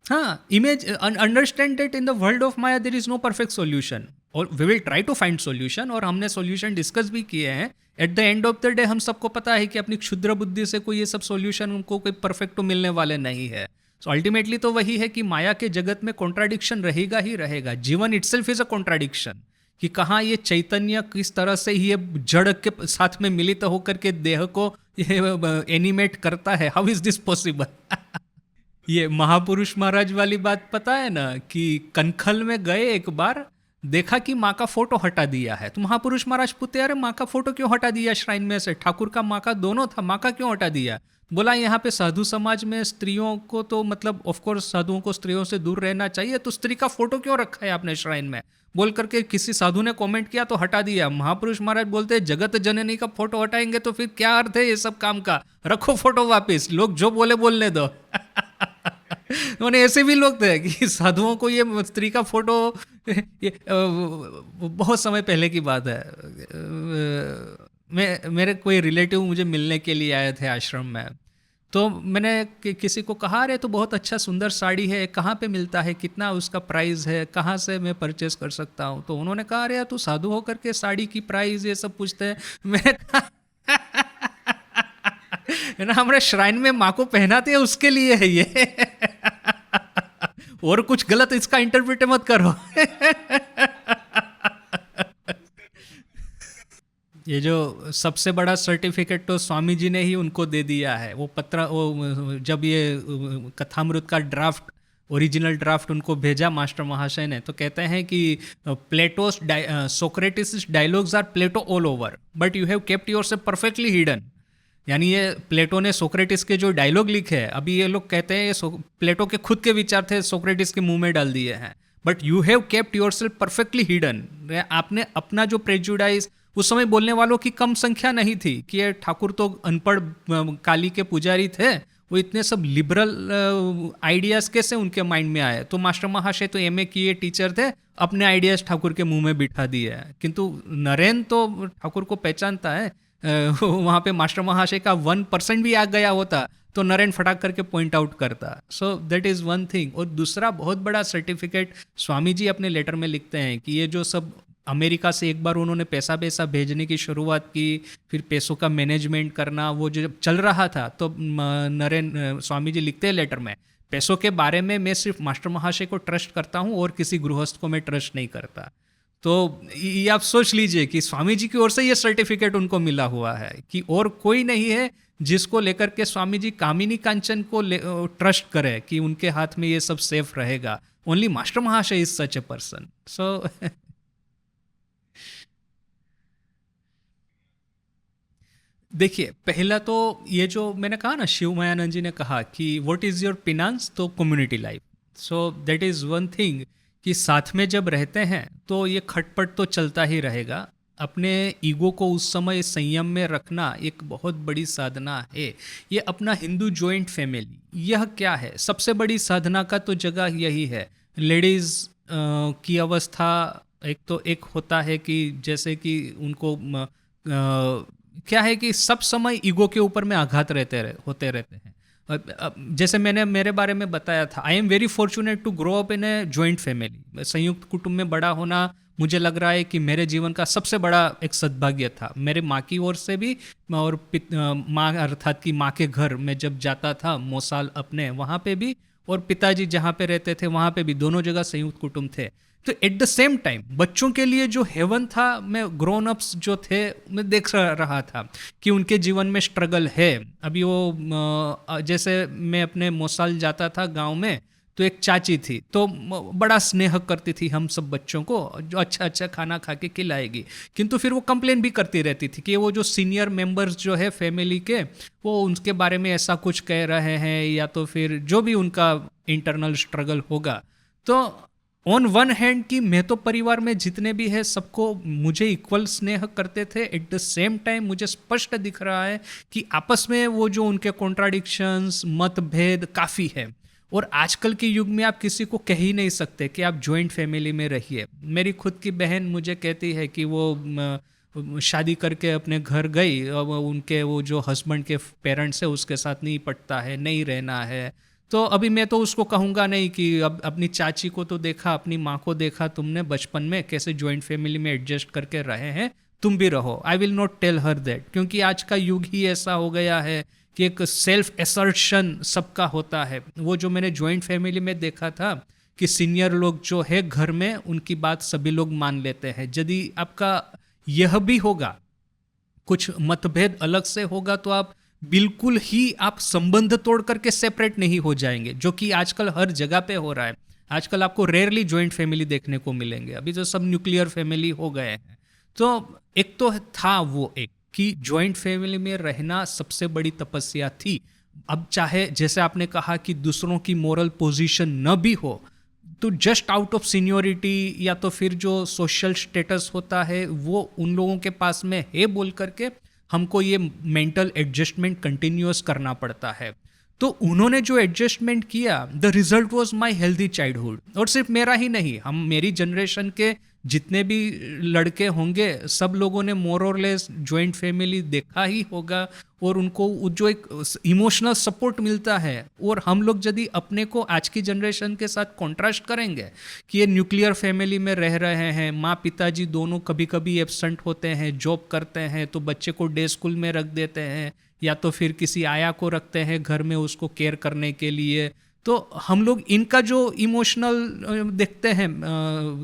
हाँ, image understand that in the world of maya there is no perfect solution, और we will try to find solution, और हमने सॉल्यूशन डिस्कस भी किए हैं। At the end of the day हम सबको पता है कि अपनी क्षुद्र बुद्धि से कोई ये सब सॉल्यूशन उनको कोई परफेक्ट तो मिलने वाले नहीं है। सो अल्टीमेटली तो वही है कि माया के जगत में कॉन्ट्राडिक्शन रहेगा ही रहेगा। जीवन इटसेल्फ इज अ कॉन्ट्राडिक्शन, कि कहाँ ये चैतन्य किस तरह से ये जड़ के साथ में मिलित होकर के देह को एनिमेट करता है। How is this possible? ये महापुरुष महाराज वाली बात पता है ना, कि कनखल में गए एक बार, देखा कि माँ का फोटो हटा दिया है। तो महापुरुष महाराज पूछते, अरे माँ का फोटो क्यों हटा दिया श्राइन में से? ठाकुर का माँ का दोनों था, माँ का क्यों हटा दिया? बोला यहाँ पे साधु समाज में स्त्रियों को तो मतलब ऑफकोर्स साधुओं को स्त्रियों से दूर रहना चाहिए, तो स्त्री का फोटो क्यों रखा है आपने श्राइन में? बोल करके किसी साधु ने कमेंट किया तो हटा दिया। महापुरुष महाराज बोलते हैं, जगत जननी का फोटो हटाएंगे तो फिर क्या अर्थ है ये सब काम का? रखो फोटो वापिस, लोग जो बोले बोलने दो। उन्हें ऐसे भी लोग थे कि साधुओं को ये स्त्री का फोटो, ये बहुत समय पहले की बात है, मेरे कोई रिलेटिव मुझे मिलने के लिए आए थे आश्रम में। तो मैंने किसी को कहा, अरे तो बहुत अच्छा सुंदर साड़ी है, कहाँ पे मिलता है, कितना उसका प्राइस है, कहाँ से मैं परचेस कर सकता हूँ? तो उन्होंने कहा, अरे तू साधु होकर के साड़ी की प्राइस ये सब पूछते हैं। मैंने कहा है ना, हमारे श्राइन में माँ को पहनाते हैं उसके लिए है ये। और कुछ गलत इसका इंटरप्रेट मत करो। ये जो सबसे बड़ा सर्टिफिकेट तो स्वामी जी ने ही उनको दे दिया है। वो पत्र, वो जब ये कथामृत का ड्राफ्ट, ओरिजिनल ड्राफ्ट उनको भेजा मास्टर महाशय ने, तो कहते हैं कि Plato's Socrates dialogues are Plato all over, but you have kept yourself perfectly hidden. यानी ये प्लेटो ने सोक्रेटिस के जो डायलॉग लिखे हैं, अभी ये लोग कहते हैं ये प्लेटो के खुद के विचार थे, सोक्रेटिस के मुंह में डाल दिए हैं, but you have kept yourself perfectly hidden. आपने अपना जो प्रेजुडाइज, उस समय बोलने वालों की कम संख्या नहीं थी कि ये ठाकुर तो अनपढ़ काली के पुजारी थे, वो इतने सब लिबरल आइडियाज़ कैसे उनके माइंड में आए? तो मास्टर महाशय तो एमए किए टीचर थे, अपने आइडियाज़ ठाकुर के मुंह में बिठा दिए। किंतु नरेन तो ठाकुर को पहचानता है, वहाँ पे मास्टर महाशय का 1% भी आ गया होता तो नरेन फटाक करके पॉइंट आउट करता। सो दैट इज़ वन थिंग। और दूसरा बहुत बड़ा सर्टिफिकेट स्वामी जी अपने लेटर में लिखते हैं कि ये जो सब अमेरिका से एक बार उन्होंने पैसा पैसा भेजने की शुरुआत की, फिर पैसों का मैनेजमेंट करना वो जो जब चल रहा था, तो नरेंद्र स्वामी जी लिखते हैं लेटर में, पैसों के बारे में मैं सिर्फ मास्टर महाशय को ट्रस्ट करता हूँ और किसी गृहस्थ को मैं ट्रस्ट नहीं करता। तो ये आप सोच लीजिए कि स्वामी जी की ओर से ये सर्टिफिकेट उनको मिला हुआ है कि और कोई नहीं है जिसको लेकर के स्वामी जी कामिनी कांचन को ट्रस्ट करे कि उनके हाथ में ये सब सेफ रहेगा। ओनली मास्टर महाशय इज सच ए पर्सन। सो देखिए, पहला तो ये जो मैंने कहा ना, शिव मयानंद जी ने कहा कि व्हाट इज़ योर पिनांस, तो community life. So that is one thing कि साथ में जब रहते हैं तो ये खटपट तो चलता ही रहेगा। अपने ईगो को उस समय संयम में रखना एक बहुत बड़ी साधना है। ये अपना हिंदू जॉइंट फैमिली, यह क्या है, सबसे बड़ी साधना का तो जगह यही है। लेडीज़ की अवस्था, एक तो एक होता है कि जैसे कि उनको क्या है कि सब समय ईगो के ऊपर में आघात होते रहते हैं। जैसे मैंने मेरे बारे में बताया था, I am very fortunate to grow up in a joint family. संयुक्त कुटुंब में बड़ा होना मुझे लग रहा है कि मेरे जीवन का सबसे बड़ा एक सद्भाग्य था। मेरे माँ की ओर से भी, और माँ अर्थात कि माँ के घर में जब जाता था मोसाल अपने, वहाँ पे भी, और पिताजी जहाँ पे रहते थे वहाँ पे भी, दोनों जगह संयुक्त कुटुंब थे। तो एट द सेम टाइम बच्चों के लिए जो हेवन था, मैं ग्रोन अप्स जो थे मैं देख रहा था कि उनके जीवन में स्ट्रगल है। अभी वो जैसे मैं अपने मोसाल जाता था गांव में, तो एक चाची थी, तो बड़ा स्नेह करती थी हम सब बच्चों को, जो अच्छा अच्छा खाना खा के खिलाएगी। किंतु फिर वो कंप्लेन भी करती रहती थी कि वो जो सीनियर मेंबर्स जो है फैमिली के, वो उनके बारे में ऐसा कुछ कह रहे हैं, या तो फिर जो भी उनका इंटरनल स्ट्रगल होगा। तो ऑन वन हैंड कि मैं तो परिवार में जितने भी है सबको मुझे इक्वल स्नेह करते थे, एट द सेम टाइम मुझे स्पष्ट दिख रहा है कि आपस में वो जो उनके कॉन्ट्राडिक्शंस, मतभेद काफ़ी है। और आजकल के युग में आप किसी को कह ही नहीं सकते कि आप जॉइंट फैमिली में रहिए। मेरी खुद की बहन मुझे कहती है कि वो शादी करके अपने घर गई, और उनके वो जो हस्बैंड के पेरेंट्स है उसके साथ नहीं पटता है, नहीं रहना है। तो अभी मैं तो उसको कहूँगा नहीं कि अब अपनी चाची को तो देखा, अपनी माँ को देखा तुमने बचपन में कैसे जॉइंट फैमिली में एडजस्ट करके रहे हैं, तुम भी रहो। I will not tell her that, क्योंकि आज का युग ही ऐसा हो गया है कि एक सेल्फ एसर्शन सबका होता है। वो जो मैंने जॉइंट फैमिली में देखा था कि सीनियर लोग जो है घर में, उनकी बात सभी लोग मान लेते हैं। यदि आपका यह भी होगा, कुछ मतभेद अलग से होगा, तो आप बिल्कुल ही आप संबंध तोड़ करके सेपरेट नहीं हो जाएंगे, जो कि आजकल हर जगह पे हो रहा है। आजकल आपको रेयरली जॉइंट फैमिली देखने को मिलेंगे, अभी तो सब न्यूक्लियर फैमिली हो गए हैं। तो एक तो था वो एक कि जॉइंट फैमिली में रहना सबसे बड़ी तपस्या थी। अब चाहे जैसे आपने कहा कि दूसरों की मोरल पोजीशन न भी हो, तो जस्ट आउट ऑफ सीनियोरिटी या तो फिर जो सोशल स्टेटस होता है वो उन लोगों के पास में है बोल करके हमको ये मेंटल एडजस्टमेंट कंटिन्यूअस करना पड़ता है। तो उन्होंने जो एडजस्टमेंट किया, the result was my healthy childhood. और सिर्फ मेरा ही नहीं, हम मेरी जनरेशन के जितने भी लड़के होंगे सब लोगों ने मोर और लेस जॉइंट फैमिली देखा ही होगा, और उनको जो एक इमोशनल सपोर्ट मिलता है। और हम लोग यदि अपने को आज की जनरेशन के साथ कॉन्ट्रास्ट करेंगे कि ये न्यूक्लियर फैमिली में रह रहे हैं, माँ पिताजी दोनों कभी कभी एब्सेंट होते हैं, जॉब करते हैं, तो बच्चे को डे स्कूल में रख देते हैं, या तो फिर किसी आया को रखते हैं घर में उसको केयर करने के लिए। तो हम लोग इनका जो इमोशनल देखते हैं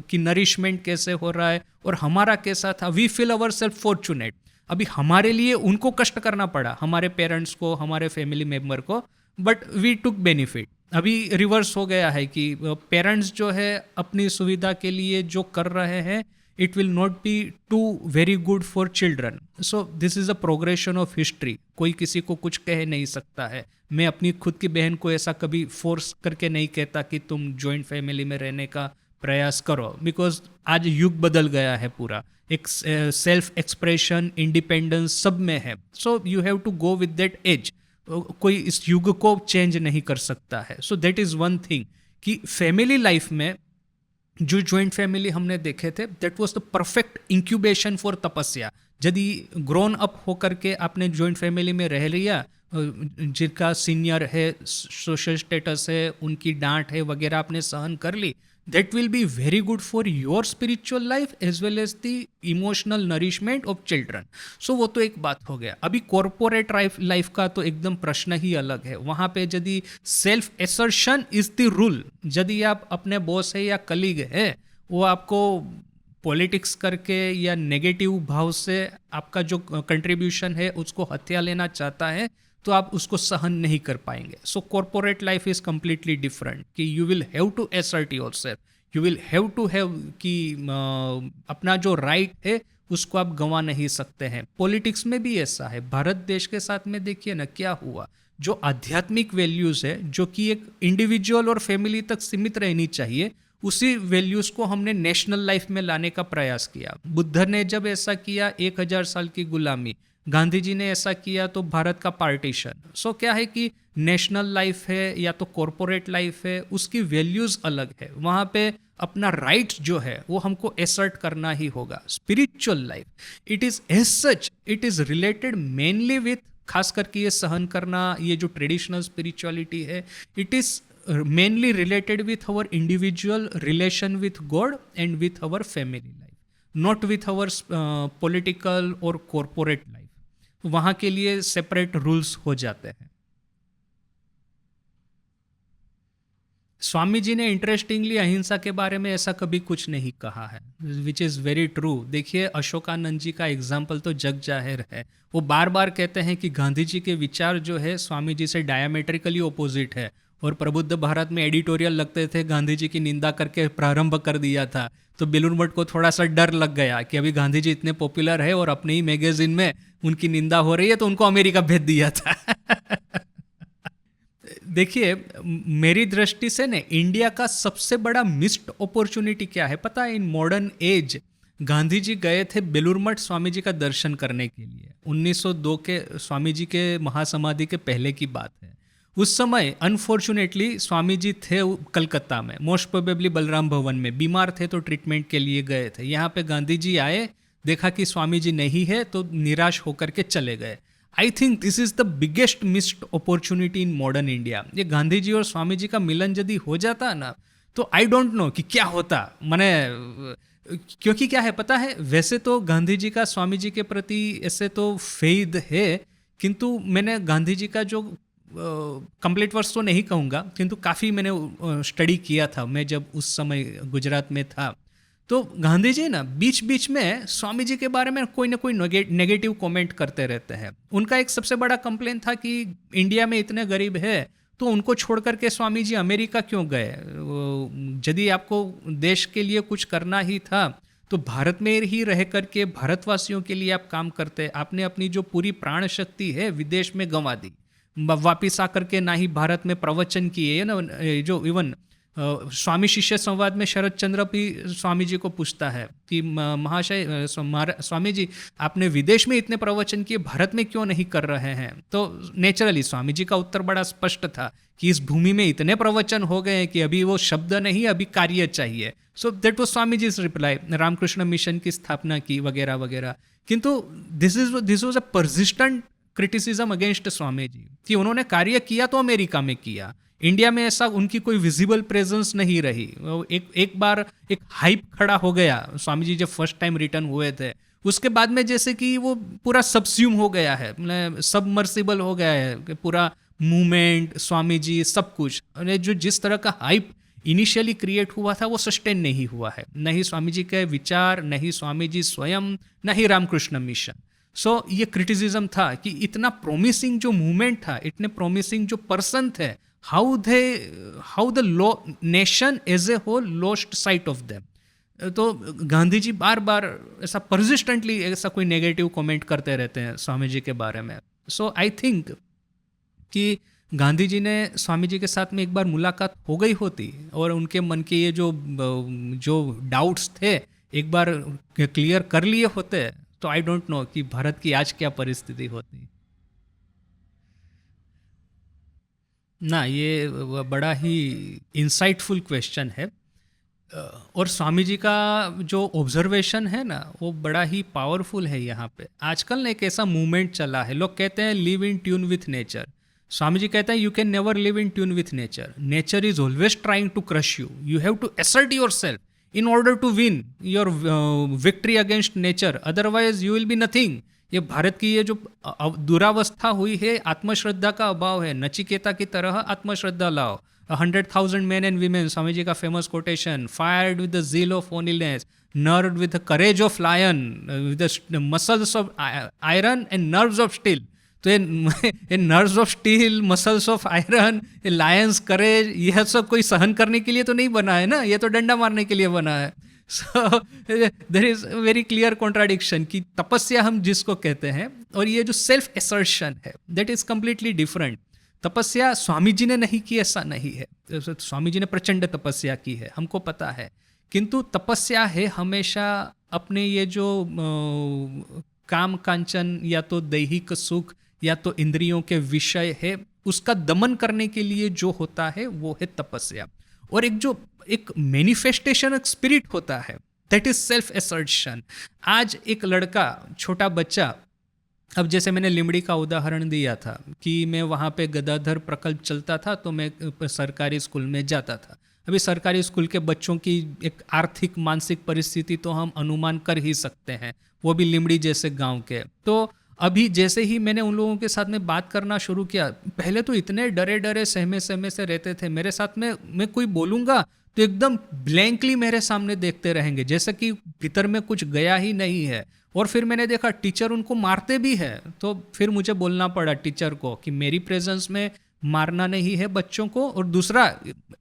कि नरिशमेंट कैसे हो रहा है और हमारा कैसा था, we feel our self fortunate. अभी हमारे लिए उनको कष्ट करना पड़ा, हमारे पेरेंट्स को, हमारे फैमिली मेम्बर को, बट वी टुक बेनिफिट। अभी रिवर्स हो गया है कि पेरेंट्स जो है अपनी सुविधा के लिए जो कर रहे हैं, it will not be too very good for children. So this is a progression of history. कोई किसी को कुछ कह नहीं सकता है। मैं अपनी खुद की बहन को ऐसा कभी फोर्स करके नहीं कहता कि तुम जॉइंट फैमिली में रहने का प्रयास करो, बिकॉज आज युग बदल गया है पूरा। एक सेल्फ एक्सप्रेशन, इंडिपेंडेंस सब में है। So you have to go with that age. कोई इस युग को चेंज नहीं कर सकता है। So that is one thing कि फैमिली लाइफ में जो जॉइंट फैमिली हमने देखे थे, that was the perfect incubation for tapasya. यदि ग्रोन अप होकर के आपने जॉइंट फैमिली में रह लिया, जिनका सीनियर है, सोशल स्टेटस है, उनकी डांट है वगैरह आपने सहन कर ली, that will be very good for your spiritual life as well as the emotional nourishment of children. So वो तो एक बात हो गया. अभी corporate life का तो एकदम प्रश्न ही अलग है. वहाँ पे यदि self assertion is the rule, यदि आप अपने बॉस है या कलीग है, वो आपको पॉलिटिक्स करके या नेगेटिव भाव से आपका जो कंट्रीब्यूशन है उसको हत्या लेना चाहता है, तो आप उसको सहन नहीं कर पाएंगे. So corporate life is completely different कि you will have to assert yourself, you will have to have कि अपना जो राइट है उसको आप गंवा नहीं सकते हैं. पॉलिटिक्स में भी ऐसा है. भारत देश के साथ में देखिए ना क्या हुआ. जो आध्यात्मिक वैल्यूज़ है जो कि एक इंडिविजुअल और फैमिली तक सीमित रहनी चाहिए, उसी वैल्यूज़ को हमने नेशनल लाइफ में लाने का प्रयास किया. बुद्ध ने जब ऐसा किया 1000 साल की गुलामी, गांधी जी ने ऐसा किया तो भारत का पार्टीशन. सो क्या है कि नेशनल लाइफ है या तो कॉरपोरेट लाइफ है, उसकी वैल्यूज़ अलग है. वहाँ पे अपना राइट जो है वो हमको एसर्ट करना ही होगा. Spiritual life it is as such, it is related mainly with, खास करके ये सहन करना, ये जो ट्रेडिशनल स्पिरिचुअलिटी है, it is mainly related with our individual relation with God and with our family life, not with our political or corporate life. वहाँ के लिए सेपरेट रूल्स हो जाते हैं. स्वामी जी ने इंटरेस्टिंगली अहिंसा के बारे में ऐसा कभी कुछ नहीं कहा है, विच इज़ वेरी ट्रू. देखिए अशोकानंद जी का एग्जाम्पल तो जग जाहिर है. वो बार बार कहते हैं कि गांधी जी के विचार जो है स्वामी जी से डायमेट्रिकली ओपोजिट है, और प्रबुद्ध भारत में एडिटोरियल लगते थे, गांधी जी की निंदा करके प्रारंभ कर दिया था. तो बेलूर मठ को थोड़ा सा डर लग गया कि अभी गांधी जी इतने पॉपुलर है और अपने ही मैगजीन में उनकी निंदा हो रही है, तो उनको अमेरिका भेज दिया था. देखिए मेरी दृष्टि से ना इंडिया का सबसे बड़ा मिस्ड अपॉर्चुनिटी क्या है पता है? In modern age Gandhi ji गए थे बेलूर मठ स्वामी जी का दर्शन करने के लिए. 1902 के स्वामी जी के महासमाधि के पहले की बात है. उस समय अनफॉर्चुनेटली स्वामी जी थे कलकत्ता में, मोस्ट प्रोबेबली बलराम भवन में, बीमार थे तो ट्रीटमेंट के लिए गए थे. यहाँ पे गांधी जी आए, देखा कि स्वामी जी नहीं है, तो निराश होकर के चले गए. I think this is the biggest missed opportunity in modern India. ये गांधी जी और स्वामी जी का मिलन यदि हो जाता ना, तो आई डोंट नो कि क्या होता. मैंने क्योंकि क्या है पता है, वैसे तो गांधी जी का स्वामी जी के प्रति ऐसे तो फेद है, किंतु मैंने गांधी जी का जो कंप्लीट वर्स तो नहीं कहूँगा, किंतु काफ़ी मैंने स्टडी किया था मैं जब उस समय गुजरात में था. तो गांधी जी ना बीच बीच में स्वामी जी के बारे में कोई ना कोई नेगेटिव कमेंट करते रहते हैं. उनका एक सबसे बड़ा कंप्लेंट था कि इंडिया में इतने गरीब है तो उनको छोड़ करके स्वामी जी अमेरिका क्यों गए. यदि आपको देश के लिए कुछ करना ही था तो भारत में ही रह करके भारतवासियों के लिए आप काम करते. आपने अपनी जो पूरी प्राण शक्ति है विदेश में गंवा दी, वापिस आकर के ना ही भारत में प्रवचन किए ना. जो इवन स्वामी शिष्य संवाद में शरद चंद्र भी स्वामी जी को पूछता है कि महाशय स्वामी जी आपने विदेश में इतने प्रवचन किए, भारत में क्यों नहीं कर रहे हैं. तो नेचुरली स्वामी जी का उत्तर बड़ा स्पष्ट था कि इस भूमि में इतने प्रवचन हो गए कि अभी वो शब्द नहीं, अभी कार्य चाहिए. So that was Swami ji reply. Ramakrishna mission की स्थापना की वगैरह वगैरह. किंतु this was a persistent criticism against Swami ji कि उन्होंने कार्य किया तो अमेरिका में किया, इंडिया में ऐसा उनकी कोई विजिबल प्रेजेंस नहीं रही. एक बार एक हाइप खड़ा हो गया स्वामी जी जब फर्स्ट टाइम रिटर्न हुए थे, उसके बाद में जैसे कि वो पूरा सबस्यूम हो गया है, मतलब सबमर्सिबल हो गया है पूरा मूवमेंट, स्वामी जी सब कुछ. जो जिस तरह का हाइप इनिशियली क्रिएट हुआ था वो सस्टेन नहीं हुआ है, नहीं स्वामी जी के विचार, नहीं स्वामी जी स्वयं, नहीं रामकृष्ण मिशन. सो ये क्रिटिसिज्म था कि इतना प्रोमिसिंग जो मूवमेंट था, इतने प्रोमिसिंग जो पर्सन थे, how the nation as a whole lost sight of them. तो गांधी जी बार बार ऐसा परसिस्टेंटली ऐसा कोई नेगेटिव कमेंट करते रहते हैं स्वामी जी के बारे में. सो आई थिंक कि गांधी जी ने स्वामी जी के साथ में एक बार मुलाकात हो गई होती और उनके मन के ये जो डाउट्स थे एक बार क्लियर कर लिए होते, तो आई डोंट नो कि भारत की आज क्या परिस्थिति होती ना. ये बड़ा ही इंसाइटफुल क्वेश्चन है. और स्वामी जी का जो ऑब्जर्वेशन है ना वो बड़ा ही पावरफुल है. यहाँ पे आजकल ना एक ऐसा मूवमेंट चला है, लोग कहते हैं live in tune with nature. Swami ji कहते हैं you can never live in tune with nature, nature is always trying to crush you, you have to assert yourself in order to win your victory against nature, otherwise you will be nothing. ये भारत की ये जो दुरावस्था हुई है, आत्मश्रद्धा का अभाव है। नचिकेता की तरह आत्मश्रद्धा लाओ। 100,000 men and women, Swami ji का famous quotation, fired with the zeal of holiness, nerved with the courage of lion, with the muscles of iron and nerves of steel। तो ये nerves of steel, muscles of iron, ये Lions करेज, यह सब कोई सहन करने के लिए तो नहीं बना है ना, ये तो डंडा मारने के लिए बना है। So there is very clear contradiction कि तपस्या हम जिसको कहते हैं और ये जो सेल्फ असर्शन है, दैट इज कंप्लीटली डिफरेंट। तपस्या स्वामी जी ने नहीं की ऐसा नहीं है, स्वामी जी ने प्रचंड तपस्या की है, हमको पता है, किंतु तपस्या है हमेशा अपने ये जो काम कांचन या तो दैहिक सुख या तो इंद्रियों के विषय है, उसका दमन करने के लिए जो होता है वो है तपस्या। और एक मैनिफेस्टेशन ऑफ स्पिरिट होता है, दैट इज सेल्फ असर्शन। आज एक लड़का, छोटा बच्चा, अब जैसे मैंने लिमड़ी का उदाहरण दिया था कि मैं वहाँ पे गदाधर प्रकल्प चलता था तो मैं सरकारी स्कूल में जाता था। अभी सरकारी स्कूल के बच्चों की एक आर्थिक मानसिक परिस्थिति तो हम अनुमान कर ही सकते हैं, वो भी लिमड़ी जैसे गांव के। तो अभी जैसे ही मैंने उन लोगों के साथ में बात करना शुरू किया, पहले तो इतने डरे डरे सहमे सहमे से रहते थे। मेरे साथ में मैं कोई बोलूँगा तो एकदम ब्लैंकली मेरे सामने देखते रहेंगे, जैसे कि भीतर में कुछ गया ही नहीं है। और फिर मैंने देखा टीचर उनको मारते भी है, तो फिर मुझे बोलना पड़ा टीचर को कि मेरी प्रेजेंस में मारना नहीं है बच्चों को। और दूसरा,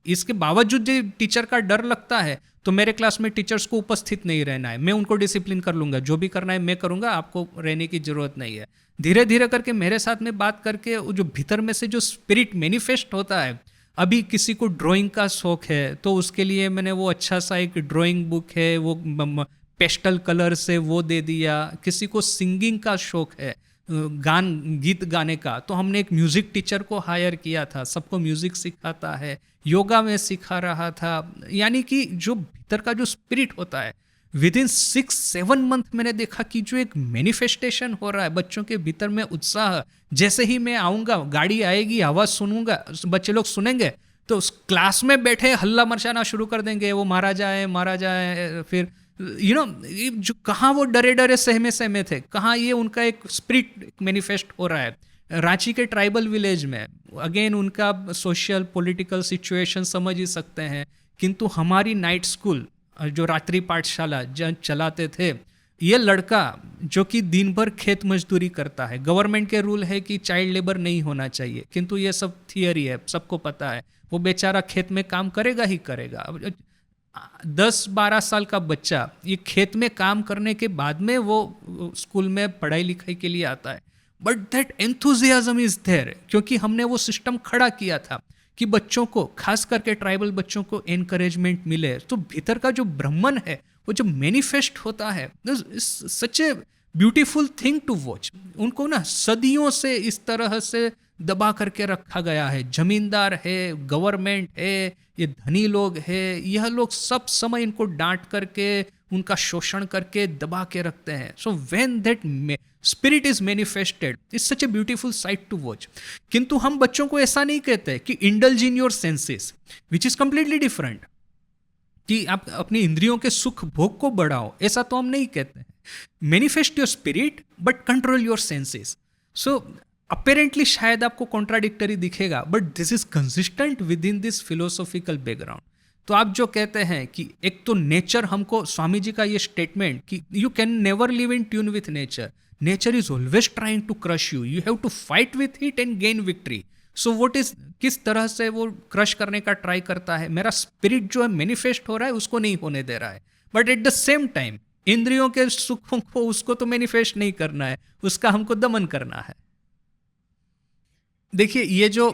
इसके बावजूद जो टीचर का डर लगता है तो मेरे क्लास में टीचर्स को उपस्थित नहीं रहना है, मैं उनको डिसिप्लिन कर लूँगा, जो भी करना है मैं करूँगा, आपको रहने की ज़रूरत नहीं है। धीरे धीरे करके मेरे साथ में बात करके जो भीतर में से जो स्पिरिट मैनिफेस्ट होता है। अभी किसी को ड्राइंग का शौक है तो उसके लिए मैंने वो अच्छा सा एक ड्राइंग बुक है, वो पेस्टल कलर से वो दे दिया। किसी को सिंगिंग का शौक है, गीत गाने का, तो हमने एक म्यूज़िक टीचर को हायर किया था, सबको म्यूज़िक सिखाता है, योगा में सिखा रहा था। यानी कि जो भीतर का जो स्पिरिट होता है, विद इन 6-7 मंथ मैंने देखा कि जो एक मैनिफेस्टेशन हो रहा है बच्चों के भीतर में उत्साह। जैसे ही मैं आऊँगा, गाड़ी आएगी, आवाज़ सुनूंगा, बच्चे लोग सुनेंगे तो उस क्लास में बैठे हल्ला मचाना शुरू कर देंगे, वो मारा जाए। फिर जो कहाँ वो डरे डरे सहमे सहमे थे, कहाँ ये उनका एक स्पिरिट मैनिफेस्ट हो रहा है। रांची के ट्राइबल विलेज में अगेन उनका सोशल पॉलिटिकल सिचुएशन समझ ही सकते हैं, किंतु हमारी नाइट स्कूल जो रात्रि पाठशाला जहाँ चलाते थे, ये लड़का जो कि दिन भर खेत मजदूरी करता है, गवर्नमेंट के रूल है कि चाइल्ड लेबर नहीं होना चाहिए, किंतु ये सब थियरी है, सबको पता है, वो बेचारा खेत में काम करेगा ही करेगा। 10-12 साल का बच्चा ये खेत में काम करने के बाद में वो स्कूल में पढ़ाई लिखाई के लिए आता है, but that enthusiasm is there, क्योंकि हमने वो सिस्टम खड़ा किया था कि बच्चों को, खास करके ट्राइबल बच्चों को एनकरेजमेंट मिले। तो भीतर का जो ब्राह्मण है वो जो मैनिफेस्ट होता है, such a beautiful thing to watch. उनको ना सदियों से इस तरह से दबा करके रखा गया है, जमींदार है, गवर्नमेंट है, ये धनी लोग है, यह लोग सब समय इनको डांट करके, उनका शोषण करके दबा के रखते हैं। So when that spirit is manifested, is such a beautiful sight to watch. किंतु हम बच्चों को ऐसा नहीं कहते कि indulge in your senses, which is completely different, कि आप अपनी इंद्रियों के सुख भोग को बढ़ाओ, ऐसा तो हम नहीं कहते हैं। Manifest your spirit but control your senses. So apparently शायद आपको कॉन्ट्राडिक्टरी दिखेगा, but this is consistent with in this philosophical background. तो आप जो कहते हैं कि एक तो नेचर, हमको स्वामी जी का ये स्टेटमेंट कि you can never live in tune with nature, nature is always trying to crush you, you have to fight with it and gain victory. So what is, किस तरह से वो क्रश करने का ट्राई करता है, मेरा स्पिरिट जो है मैनिफेस्ट हो रहा है उसको नहीं होने दे रहा है, but at the same time इंद्रियों के सुखों को, उसको तो मैनिफेस्ट नहीं करना है, उसका हमको दमन करना है। देखिए, ये जो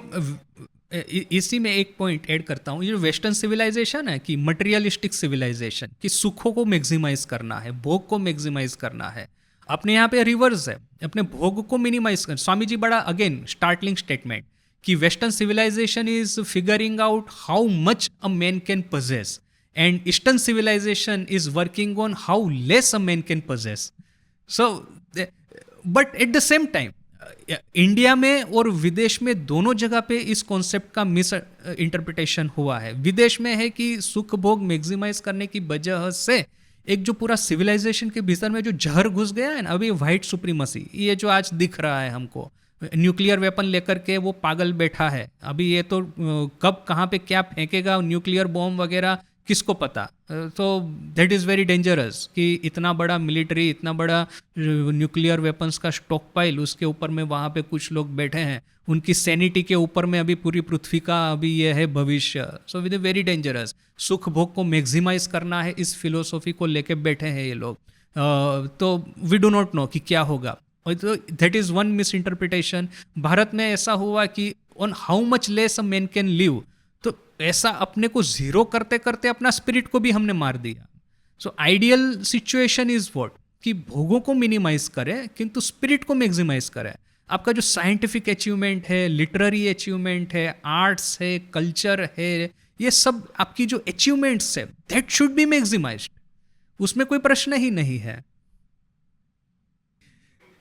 इसी में एक पॉइंट ऐड करता हूँ, ये जो वेस्टर्न सिविलाइजेशन है कि मटेरियलिस्टिक सिविलाइजेशन, कि सुखों को मैक्सिमाइज करना है, भोग को मैक्सिमाइज करना है, अपने यहाँ पे रिवर्स है, अपने भोग को मिनिमाइज कर। स्वामी जी बड़ा अगेन स्टार्टलिंग स्टेटमेंट कि western civilization is figuring out how much a man can possess and Eastern civilization is working on how less a man can possess. So, but at the same time, India में और विदेश में दोनों जगह पे इस concept का miss interpretation हुआ है। विदेश में है कि सुख भोग मैक्सिमाइज करने की वजह से एक जो पूरा सिविलाइजेशन के भीतर में जो जहर घुस गया है ना, अभी वाइट सुप्रीमसी, ये जो आज दिख रहा है हमको, न्यूक्लियर वेपन लेकर के वो पागल बैठा है। अभी ये तो कब कहाँ पे क्या फेंकेगा न्यूक्लियर बॉम्ब वगैरह किसको पता। तो दैट इज़ वेरी डेंजरस कि इतना बड़ा मिलिट्री, इतना बड़ा न्यूक्लियर वेपन्स का स्टॉक पाइल, उसके ऊपर में वहाँ पे कुछ लोग बैठे हैं, उनकी सैनिटी के ऊपर में अभी पूरी पृथ्वी का अभी ये है भविष्य। सो विद वेरी डेंजरस, सुख भोग को मैक्सिमाइज करना है, इस फिलोसॉफी को लेके बैठे हैं ये लोग। तो वी डू नॉट नो कि क्या होगा। तो that is one miss interpretation. Bharat में ऐसा हुआ कि on how much less a man can live, तो ऐसा अपने को जीरो करते करते अपना स्पिरिट को भी हमने मार दिया। So ideal situation is what, कि भोगों को मिनिमाइज करें किंतु स्पिरिट को मैक्सिमाइज करें। आपका जो साइंटिफिक अचीवमेंट है, लिटरेरी अचीवमेंट है, आर्ट्स है, कल्चर है, ये सब आपकी जो अचीवमेंट्स है दैट शुड बी मैक्सिमाइज्ड, उसमें कोई प्रश्न ही नहीं है।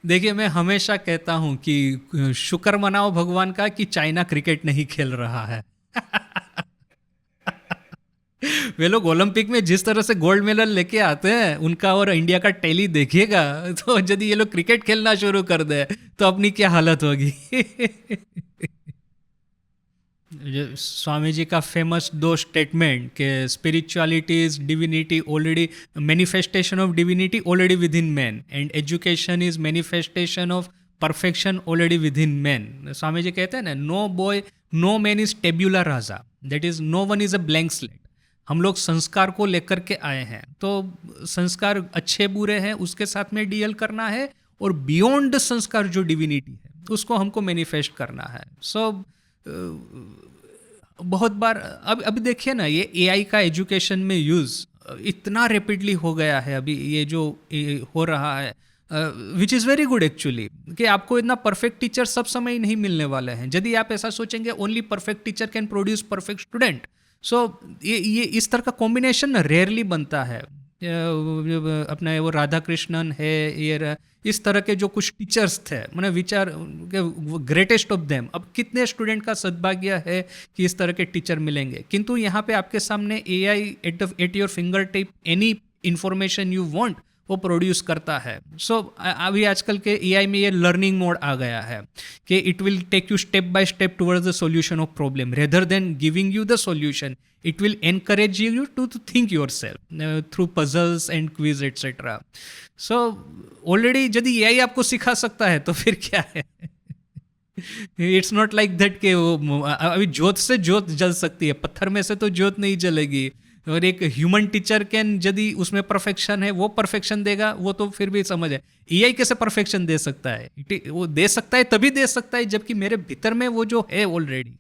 देखिए, मैं हमेशा कहता हूं कि शुक्र मनाओ भगवान का कि चाइना क्रिकेट नहीं खेल रहा है। वे लोग ओलंपिक में जिस तरह से गोल्ड मेडल लेके आते हैं, उनका और इंडिया का टैली देखिएगा, तो यदि ये लोग क्रिकेट खेलना शुरू कर दे तो अपनी क्या हालत होगी। स्वामी जी का फेमस दो स्टेटमेंट के spirituality is divinity already, manifestation of divinity already within man, and education is manifestation of perfection already within man. Swami ji कहते हैं ना, no boy no man is tabula rasa, that is no one is a blank slate. हम लोग संस्कार को लेकर के आए हैं, तो संस्कार अच्छे बुरे हैं उसके साथ में डील करना है, और बियॉन्ड संस्कार जो डिविनिटी है उसको हमको मैनिफेस्ट करना है। सो बहुत बार अब देखिए ना, ये एआई का एजुकेशन में यूज़ इतना रैपिडली हो गया है अभी, ये जो हो रहा है, which is very good actually, कि आपको इतना परफेक्ट टीचर सब समय नहीं मिलने वाले हैं। यदि आप ऐसा सोचेंगे only perfect teacher can produce perfect student, so ये इस तरह का कॉम्बिनेशन रेयरली बनता है। अपना वो राधा कृष्णन है, ये इस तरह के जो कुछ टीचर्स थे, मैंने विचार ग्रेटेस्ट ऑफ देम, अब कितने स्टूडेंट का सद्भाग्य है कि इस तरह के टीचर मिलेंगे। किंतु यहाँ पे आपके सामने AI at your finger tip, any information you want वो प्रोड्यूस करता है। सो अभी आजकल के एआई में ये लर्निंग मोड आ गया है कि it will take you step by step towards the solution of problem rather than giving you the solution. It will encourage you to think yourself through puzzles and quiz etcetera. So already यदि AI आपको सिखा सकता है तो फिर क्या है। It's not like that कि वो अभी जोत से जोत जल सकती है, पत्थर में से तो जोत नहीं जलेगी। और एक ह्यूमन टीचर कैन, यदि उसमें परफेक्शन है वो परफेक्शन देगा, वो तो फिर भी समझ है। एआई कैसे परफेक्शन दे सकता है? वो दे सकता है तभी दे सकता है जबकि मेरे भीतर में वो जो है ऑलरेडी